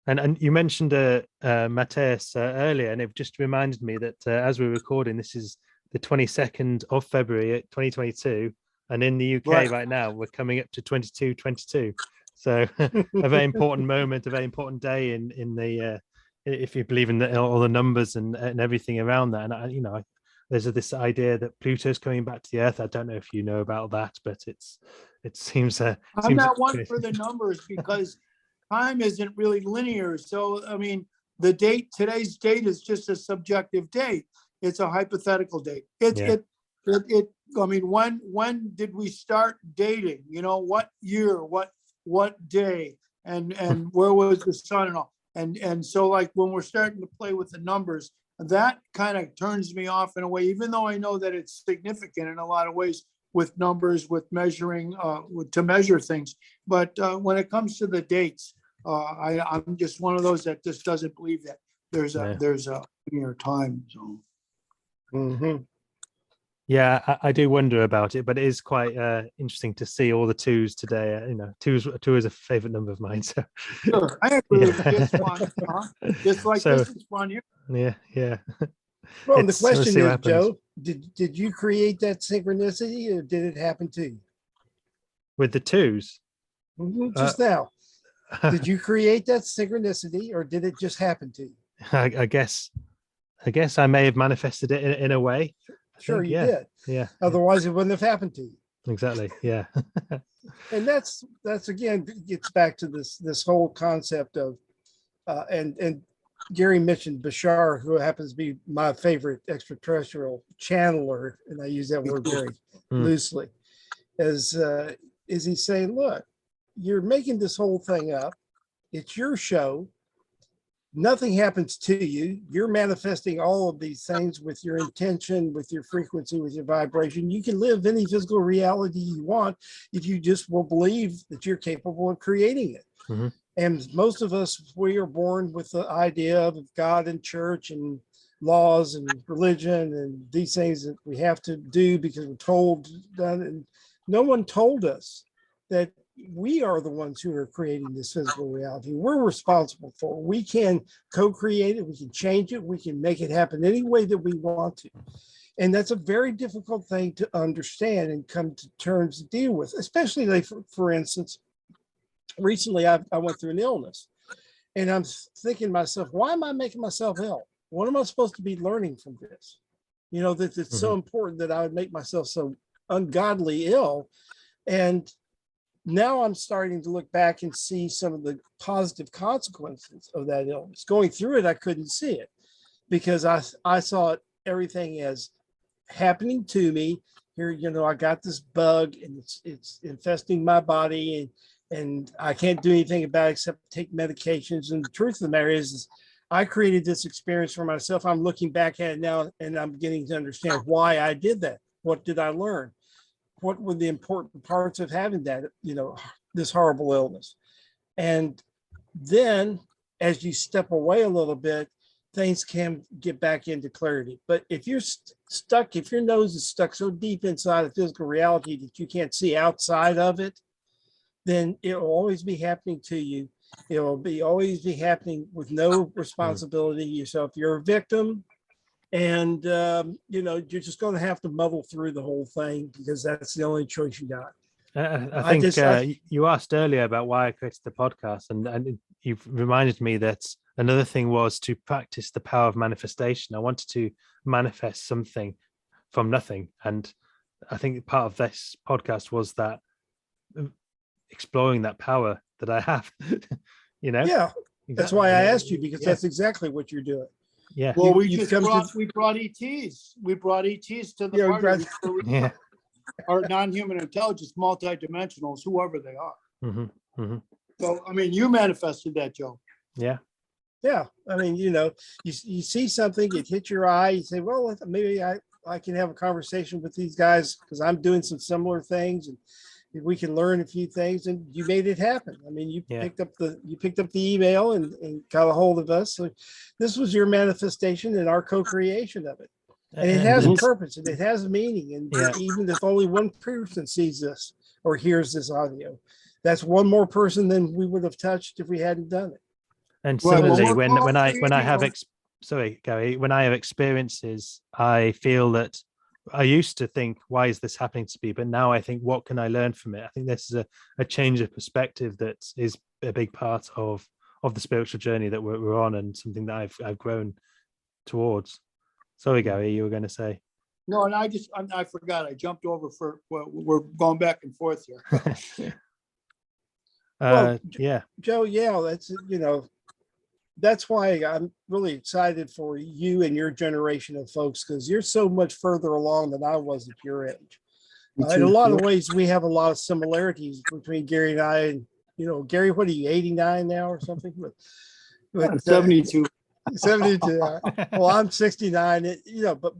And you mentioned Mateus earlier, and it just reminded me that as we're recording, this is the 22nd of February 2022, and in the UK right now we're coming up to 2222. So a very important moment, a very important day in the if you believe in all the numbers and everything around that. And there's this idea that Pluto's coming back to the Earth. I don't know if you know about that, but it seems I'm not one for the numbers because time isn't really linear. So, I mean, today's date is just a subjective date. It's a hypothetical date. I mean, when did we start dating? What year, what day, and where was the sun and all? And so like when we're starting to play with the numbers, that kind of turns me off in a way, even though I know that it's significant in a lot of ways with numbers, with measuring, to measure things. But when it comes to the dates, I'm just one of those that just doesn't believe that there's a linear time. So. Mhm. Yeah, I do wonder about it, but it is quite interesting to see all the twos today. Two is a favorite number of mine. So Sure, I agree with you. It's fun. Just like So- this is fun here. yeah. Well, the We'll question see what is, happens. Joe, did you create that synchronicity or did it happen to you? With the twos. Just now. Did you create that synchronicity or did it just happen to you? I guess I may have manifested it in a way. Sure, you yeah. did. Yeah, Otherwise, it wouldn't have happened to you. exactly. Yeah. And that's again gets back to this whole concept of and Gary mentioned Bashar, who happens to be my favorite extraterrestrial channeler, and I use that word very loosely. Is he's saying, look, you're making this whole thing up. It's your show. Nothing happens to you. You're manifesting all of these things with your intention, with your frequency, with your vibration. You can live any physical reality you want if you just will believe that you're capable of creating it. Mhm. And most of us, we are born with the idea of God and church and laws and religion and these things that we have to do because we're told done. And no one told us that we are the ones who are creating this physical reality. We're responsible for it. We can co-create it. We can change it. We can make it happen any way that we want to. And that's a very difficult thing to understand and come to terms to deal with, especially like, for instance, recently I went through an illness and I'm thinking to myself, why am I making myself ill? What am I supposed to be learning from this? That it's so important that I would make myself so ungodly ill. And now I'm starting to look back and see some of the positive consequences of that illness. Going through it, I couldn't see it because I saw everything as happening to me. Here, I got this bug and it's infesting my body and I can't do anything about it except take medications. And the truth of the matter is I created this experience for myself. I'm looking back at it now and I'm getting to understand why I did that. What did I learn? What were the important parts of having that, this horrible illness? And then as you step away a little bit, things can get back into clarity. But if you're stuck, if your nose is stuck so deep inside of physical reality that you can't see outside of it, then it will always be happening to you. It will always be happening with no responsibility yourself. You're a victim. And, you're just going to have to muddle through the whole thing because that's the only choice you got. I think you asked earlier about why I created the podcast, and you've reminded me that another thing was to practice the power of manifestation. I wanted to manifest something from nothing. And I think part of this podcast was that exploring that power that I have, Yeah. That's why I asked you, because that's exactly what you're doing. Yeah. Well, we brought ETs. We brought ETs to the party. Yeah. Or non-human intelligence, multidimensionals, whoever they are. So, I mean, you manifested that, Joe. Yeah. Yeah. I mean, you see something, it hits your eye, you say, well, maybe I can have a conversation with these guys because I'm doing some similar things and we can learn a few things, and you made it happen. I mean, you picked up the email and got a hold of us. So this was your manifestation and our co-creation of it. And it has a it's- purpose and it has a meaning. And Yeah. even if only one person sees this or hears this audio, that's one more person than we would have touched if we hadn't done it. And Well, similarly, we're when I have calling sorry, Gary, when I have experiences, I feel that I used to think, why is this happening to me? But now I think, what can I learn from it? I think this is a change of perspective that is a big part of the spiritual journey that we're on, and something that I've grown towards. Sorry, Gary, you were going to say. No, and I forgot. I jumped over for, we're going back and forth here. Well, Yeah. Joe, yeah, that's why I'm really excited for you and your generation of folks, because you're so much further along than I was at your age. In a lot of ways, we have a lot of similarities between Gary and I. And, Gary, what are you, 89 now or something? But 72. 72. Well, I'm 69. But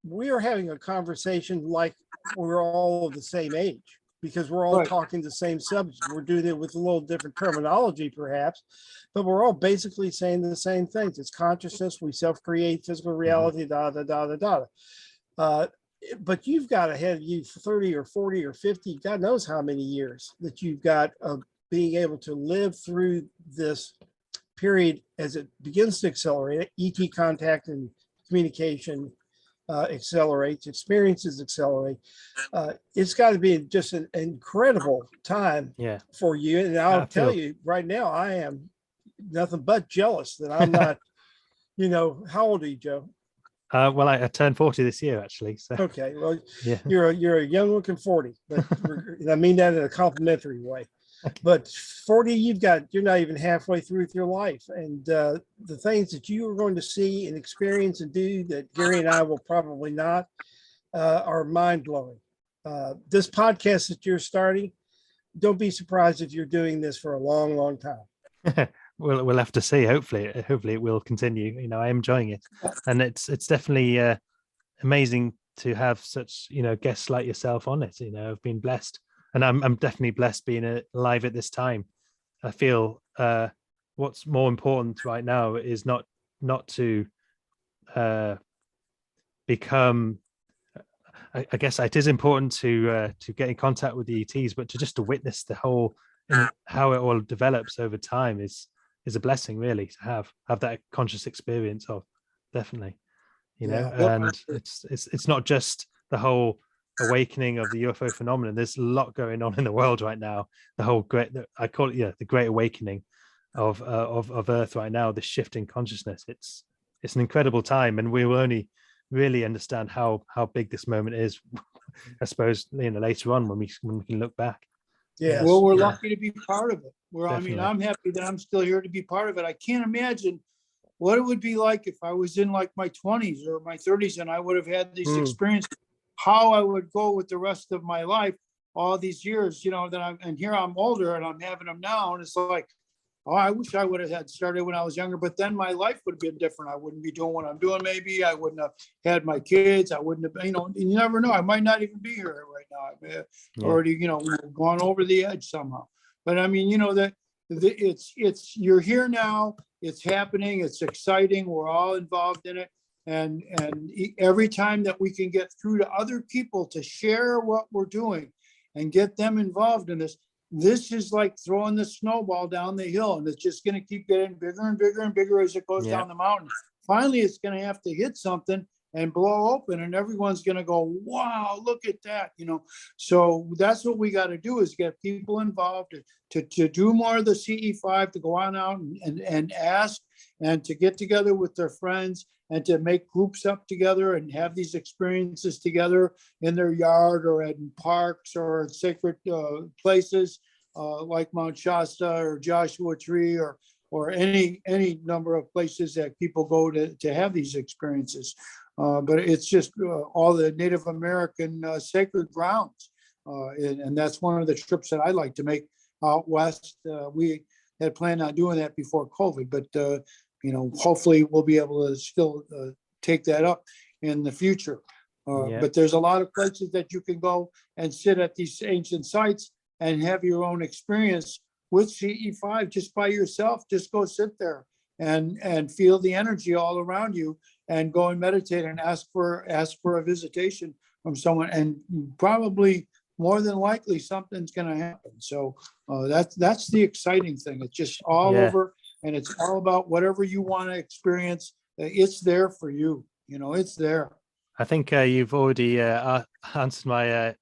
we are having a conversation like we're all of the same age, because we're all Right. talking the same subject. We're doing it with a little different terminology, perhaps, but we're all basically saying the same things. It's consciousness. We self-create physical reality, but you've got ahead of you 30 or 40 or 50, God knows how many years that you've got of being able to live through this period as it begins to accelerate. ET contact and communication accelerates, experiences accelerate. It's got to be just an incredible time Yeah. for you. And I'll tell you right now, I am nothing but jealous that I'm not, how old are you, Joe? Well, I turned 40 this year, actually. So Okay. Well, yeah. you're a young looking 40, but I mean that in a complimentary way. But 40, you're not even halfway through with your life. And the things that you are going to see and experience and do that Gary and I will probably not are mind blowing. This podcast that you're starting, don't be surprised if you're doing this for a long, long time. We'll have to see. Hopefully it will continue. I'm enjoying it, and it's definitely amazing to have such guests like yourself on it. I've been blessed, and I'm definitely blessed being alive at this time. I feel what's more important right now is not to become. I guess it is important to get in contact with the ETs, but to witness the whole and how it all develops over time is a blessing, really, to have that conscious experience of, definitely, and it's not just the whole awakening of the UFO phenomenon. There's a lot going on in the world right now. The whole I call it the great awakening of Earth right now. The shift in consciousness. It's an incredible time, and we will only really understand how big this moment is, I suppose, later on when we can look back. Yes. Well, we're lucky to be part of it. Definitely. I'm happy that I'm still here to be part of it. I can't imagine what it would be like if I was in like my 20s or my 30s and I would have had these experiences, how I would go with the rest of my life, all these years, and here I'm older and I'm having them now. And it's like, oh, I wish I would have had started when I was younger, but then my life would have been different. I wouldn't be doing what I'm doing. Maybe I wouldn't have had my kids. I wouldn't have, you never know. I might not even be here right now. I may have already, gone over the edge somehow. But I mean, it's you're here now. It's happening. It's exciting. We're all involved in it. And every time that we can get through to other people to share what we're doing and get them involved in this is like throwing the snowball down the hill, and it's just going to keep getting bigger and bigger and bigger as it goes down the mountain. Finally, it's going to have to hit something and blow open, and everyone's going to go, wow, look at that. So that's what we got to do, is get people involved to do more of the CE5, to go on out and ask, and to get together with their friends and to make groups up together and have these experiences together in their yard or in parks or at sacred places like Mount Shasta or Joshua Tree or any number of places that people go to have these experiences. But it's just all the Native American sacred grounds. And that's one of the trips that I like to make out west. We had planned on doing that before COVID, but hopefully we'll be able to still take that up in the future. But there's a lot of places that you can go and sit at these ancient sites and have your own experience with CE5 just by yourself. Just go sit there and feel the energy all around you and go and meditate and ask for a visitation from someone, and probably more than likely something's going to happen. So that's the exciting thing. It's just all over, and it's all about whatever you want to experience. It's there for you. It's there. I think you've already answered my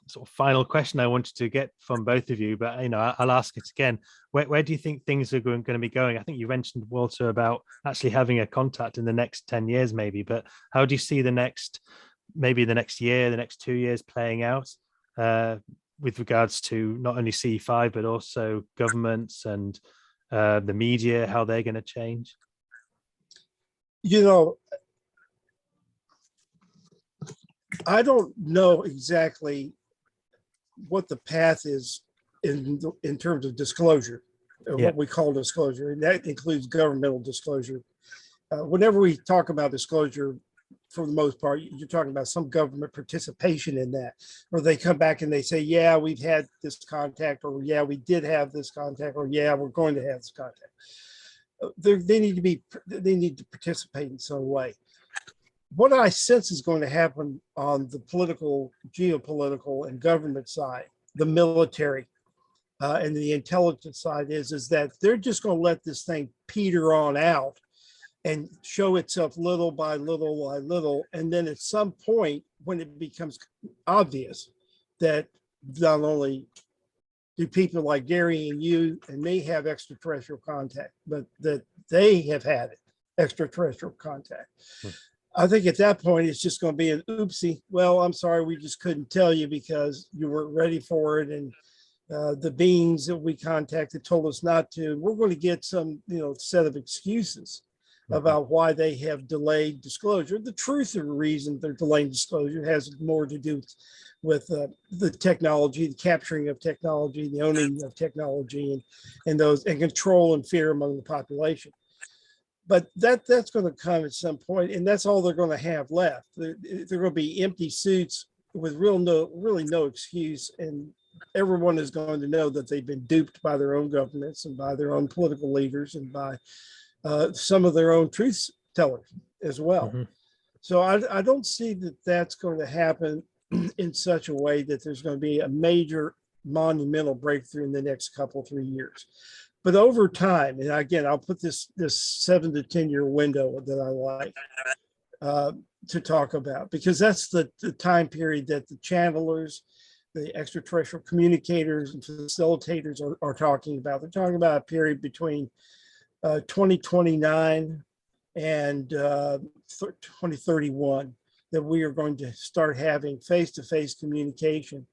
sort of final question I wanted to get from both of you, but I'll ask it again. Where do you think things are going to be going? I think you mentioned, Walter, about actually having a contact in the next 10 years, maybe. But how do you see the next year, the next 2 years playing out with regards to not only CE5 but also governments and the media, how they're going to change? I don't know exactly what the path is in terms of disclosure, or what we call disclosure, and that includes governmental disclosure. Whenever we talk about disclosure, for the most part, you're talking about some government participation in that, or they come back and they say, yeah, we've had this contact, or yeah, we did have this contact, or yeah, we're going to have this contact. They need to participate in some way. What I sense is going to happen on the political, geopolitical, and government side, the military and the intelligence side is that they're just going to let this thing peter on out and show itself little by little by little. And then at some point, when it becomes obvious that not only do people like Gary and you and me have extraterrestrial contact, but that they have had extraterrestrial contact. I think at that point, it's just going to be an oopsie. Well, I'm sorry, we just couldn't tell you because you weren't ready for it. And the beings that we contacted told us not to. We're going to get some, set of excuses about why they have delayed disclosure. The truth of the reason they're delaying disclosure has more to do with the technology, the capturing of technology, the owning of technology, and control and fear among the population. But that's going to come at some point, and that's all they're going to have left. They're going to be empty suits with really no excuse, and everyone is going to know that they've been duped by their own governments and by their own political leaders and by some of their own truth tellers as well. So I don't see that that's going to happen in such a way that there's going to be a major monumental breakthrough in the next 3 years. But over time, and again, I'll put this 7 to 10 year window that I like to talk about, because that's the time period that the channelers, the extraterrestrial communicators and facilitators are talking about. They're talking about a period between 2029 and 2031 that we are going to start having face-to-face communication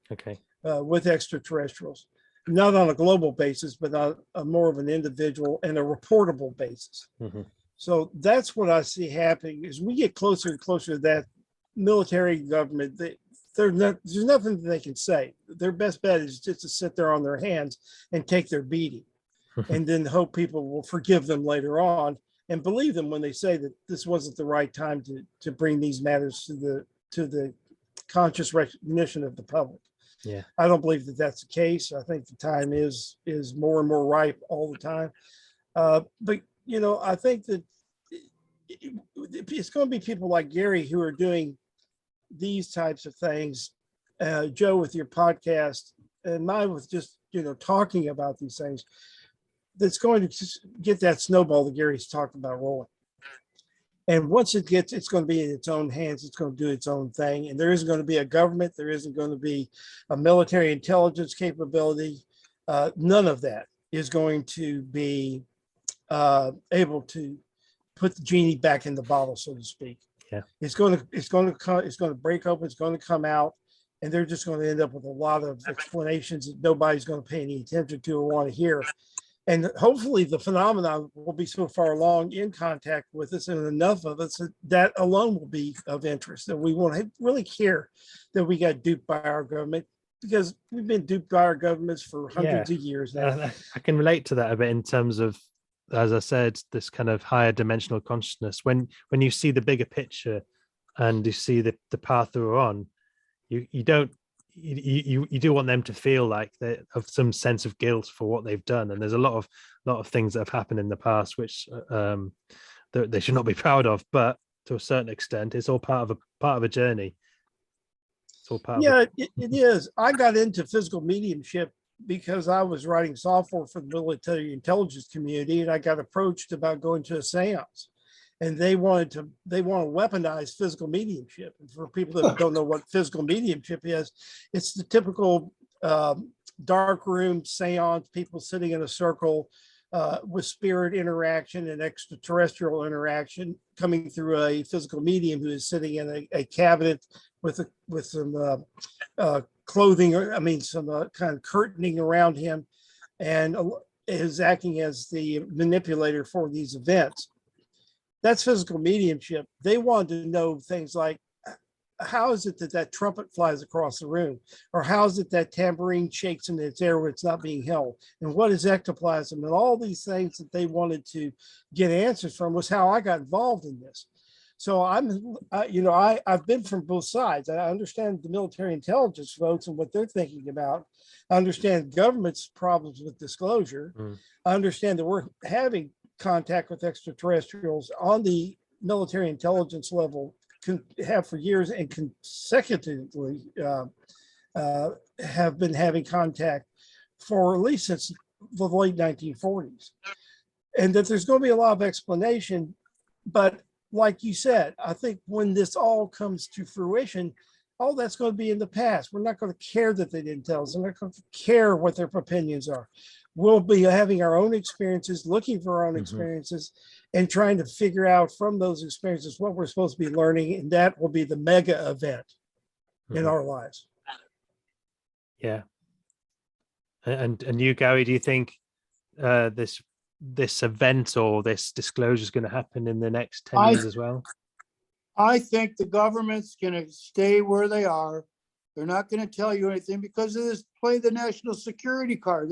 with extraterrestrials. Not on a global basis, but on a more of an individual and a reportable basis. So that's what I see happening as we get closer and closer to that. Military government, there's nothing that they can say. Their best bet is just to sit there on their hands and take their beating and then hope people will forgive them later on and believe them when they say that this wasn't the right time to bring these matters to the conscious recognition of the public. Yeah, I don't believe that that's the case. I think the time is more and more ripe all the time. But I think that it's going to be people like Gary who are doing these types of things. Joe, with your podcast, and mine with just talking about these things. That's going to get that snowball that Gary's talked about rolling. And once it's going to be in its own hands. It's going to do its own thing. And there isn't going to be a government. There isn't going to be a military intelligence capability. None of that is going to be able to put the genie back in the bottle, so to speak. Yeah, it's going to break open. It's going to come out, and they're just going to end up with a lot of explanations that nobody's going to pay any attention to or want to hear. And hopefully the phenomenon will be so far along in contact with us and enough of us that alone will be of interest. And we won't really care that we got duped by our government, because we've been duped by our governments for hundreds of years now. I can relate to that a bit in terms of, as I said, this kind of higher dimensional consciousness. When you see the bigger picture and you see the path they're on, you do want them to feel like they have some sense of guilt for what they've done. And there's a lot of things that have happened in the past which they should not be proud of, but to a certain extent. It's all part of a journey. It's all part of Yeah, it is. I got into physical mediumship because I was writing software for the military intelligence community, and I got approached about going to a seance. And they want to weaponize physical mediumship. And for people that don't know what physical mediumship is, it's the typical dark room seance, people sitting in a circle with spirit interaction and extraterrestrial interaction coming through a physical medium who is sitting in a cabinet with some clothing, some kind of curtaining around him, and is acting as the manipulator for these events. That's physical mediumship. They want to know things like, how is it that trumpet flies across the room? Or how is it that tambourine shakes in its air when it's not being held? And what is ectoplasm? And all these things that they wanted to get answers from was how I got involved in this. So I've been from both sides. I understand the military intelligence folks and what they're thinking about. I understand government's problems with disclosure. I understand that we're having contact with extraterrestrials on the military intelligence level, have for years, and consecutively have been having contact for at least since the late 1940s. And that there's going to be a lot of explanation. But like you said, I think when this all comes to fruition, all that's going to be in the past. We're not going to care that they didn't tell us. We're not going to care what their opinions are. We'll be having our own experiences, looking for our own experiences, and trying to figure out from those experiences what we're supposed to be learning. And that will be the mega event in our lives. Yeah. And you, Gary, do you think this event or this disclosure is going to happen in the next 10 years as well? I think the government's going to stay where they are. They're not going to tell you anything because of this play the national security card.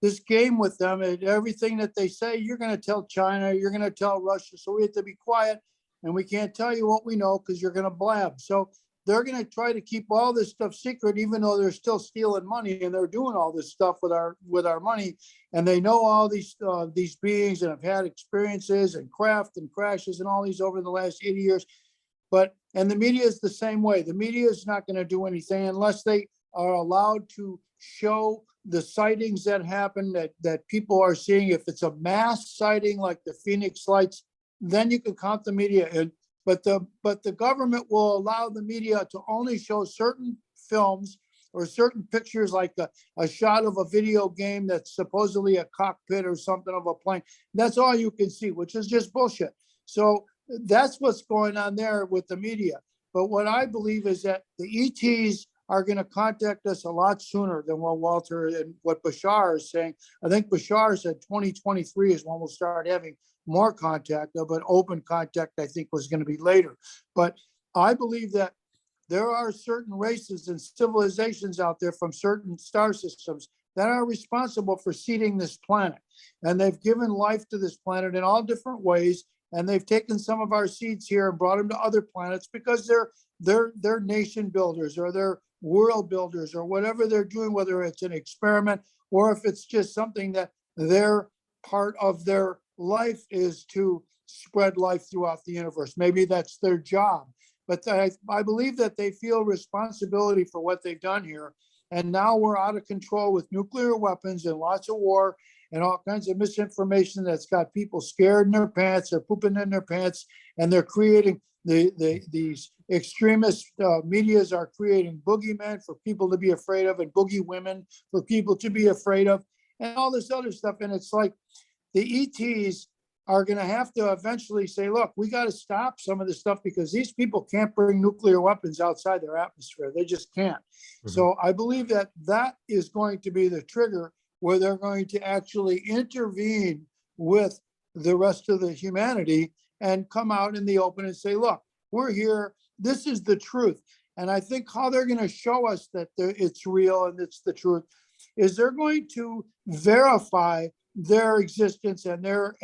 This game with them, and everything that they say, you're going to tell China, you're going to tell Russia. So we have to be quiet, and we can't tell you what we know because you're going to blab. So they're going to try to keep all this stuff secret, even though they're still stealing money and they're doing all this stuff with our money. And they know all these beings and have had experiences and craft and crashes and all these over the last 80 years. And the media is the same way. The media is not going to do anything unless they are allowed to show the sightings that happen that people are seeing. If it's a mass sighting like the Phoenix lights, then you can count the media in. But the government will allow the media to only show certain films or certain pictures, like a shot of a video game that's supposedly a cockpit or something of a plane. That's all you can see, which is just bullshit. So that's what's going on there with the media. But what I believe is that the ETs are going to contact us a lot sooner than what Walter and what Bashar is saying. I think Bashar said 2023 is when we'll start having more contact, but open contact, I think, was going to be later. But I believe that there are certain races and civilizations out there from certain star systems that are responsible for seeding this planet. And they've given life to this planet in all different ways. And they've taken some of our seeds here and brought them to other planets because they're nation builders or they're world builders or whatever they're doing, whether it's an experiment or if it's just something that their part of their life is to spread life throughout the universe. Maybe that's their job. But I believe that they feel responsibility for what they've done here. And now we're out of control with nuclear weapons and lots of war and all kinds of misinformation that's got people scared in their pants. They're pooping in their pants, and they're creating these extremist medias are creating boogeymen for people to be afraid of, and boogie women for people to be afraid of, and all this other stuff. And it's like the ETs are going to have to eventually say, look, we got to stop some of this stuff because these people can't bring nuclear weapons outside their atmosphere. They just can't. So I believe that is going to be the trigger where they're going to actually intervene with the rest of the humanity and come out in the open and say, look, we're here. This is the truth. And I think how they're going to show us that it's real and it's the truth is they're going to verify their existence and their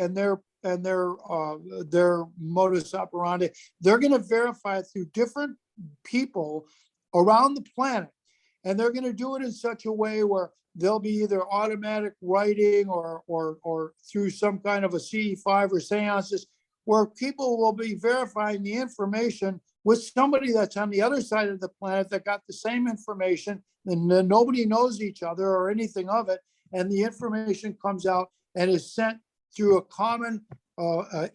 modus operandi. They're going to verify it through different people around the planet. And they're going to do it in such a way where there'll be either automatic writing or through some kind of a CE5 or seances where people will be verifying the information with somebody that's on the other side of the planet that got the same information, and nobody knows each other or anything of it. And the information comes out and is sent through a common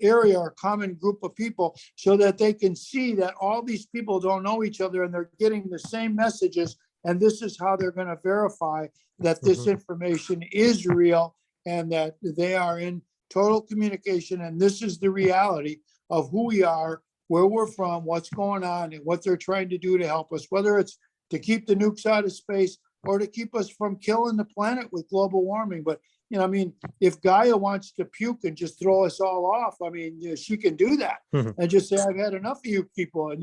area or common group of people, so that they can see that all these people don't know each other and they're getting the same messages. And this is how they're going to verify that this information is real and that they are in total communication. And this is the reality of who we are, where we're from, what's going on, and what they're trying to do to help us, whether it's to keep the nukes out of space or to keep us from killing the planet with global warming. But I mean, if Gaia wants to puke and just throw us all off, I mean, she can do that and just say, I've had enough of you people. And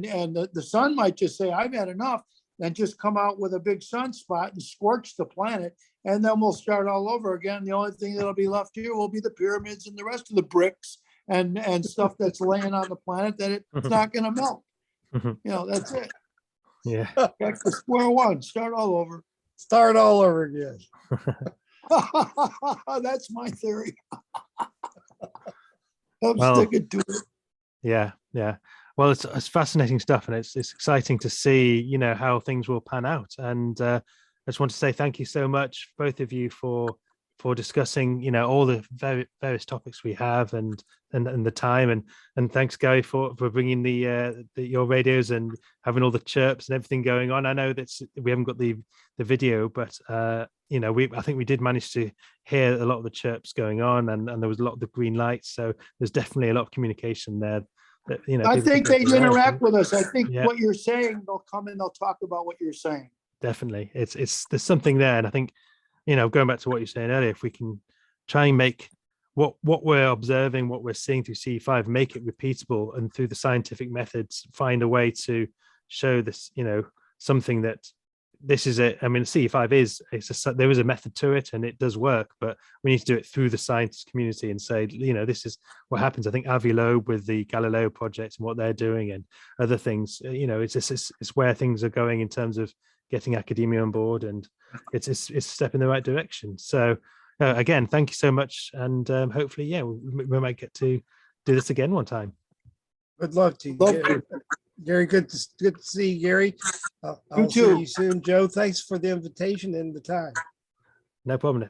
the sun might just say, I've had enough, and just come out with a big sunspot and scorch the planet. And then we'll start all over again. The only thing that'll be left here will be the pyramids and the rest of the bricks and stuff that's laying on the planet that it's not going to melt. That's it. Yeah. Back to square one, start all over. Start all over again. That's my theory. I'm Well, sticking to it. Yeah. Well, it's fascinating stuff, and it's exciting to see, how things will pan out. And I just want to say thank you so much, both of you, for discussing, all the various topics we have and the time. And thanks, Gary, for bringing your radios and having all the chirps and everything going on. I know that we haven't got the video, but I think we did manage to hear a lot of the chirps going on, and there was a lot of the green lights. So there's definitely a lot of communication there. That, I think they interact with us. I think Yeah. what you're saying, they'll come and they'll talk about what you're saying. Definitely, it's there's something there, and I think, going back to what you're saying earlier, if we can try and make what we're observing, what we're seeing through CE5, make it repeatable, and through the scientific methods, find a way to show this, something that this is it. I mean, CE5 there is a method to it, and it does work, but we need to do it through the science community and say, this is what happens. I think Avi Loeb with the Galileo project and what they're doing and other things, it's where things are going in terms of getting academia on board, and it's a step in the right direction. So again, thank you so much, and hopefully, we might get to do this again one time. Would love to. Gary, good to see you, Gary. I'll see you soon, Joe. Thanks for the invitation and the time. No problem.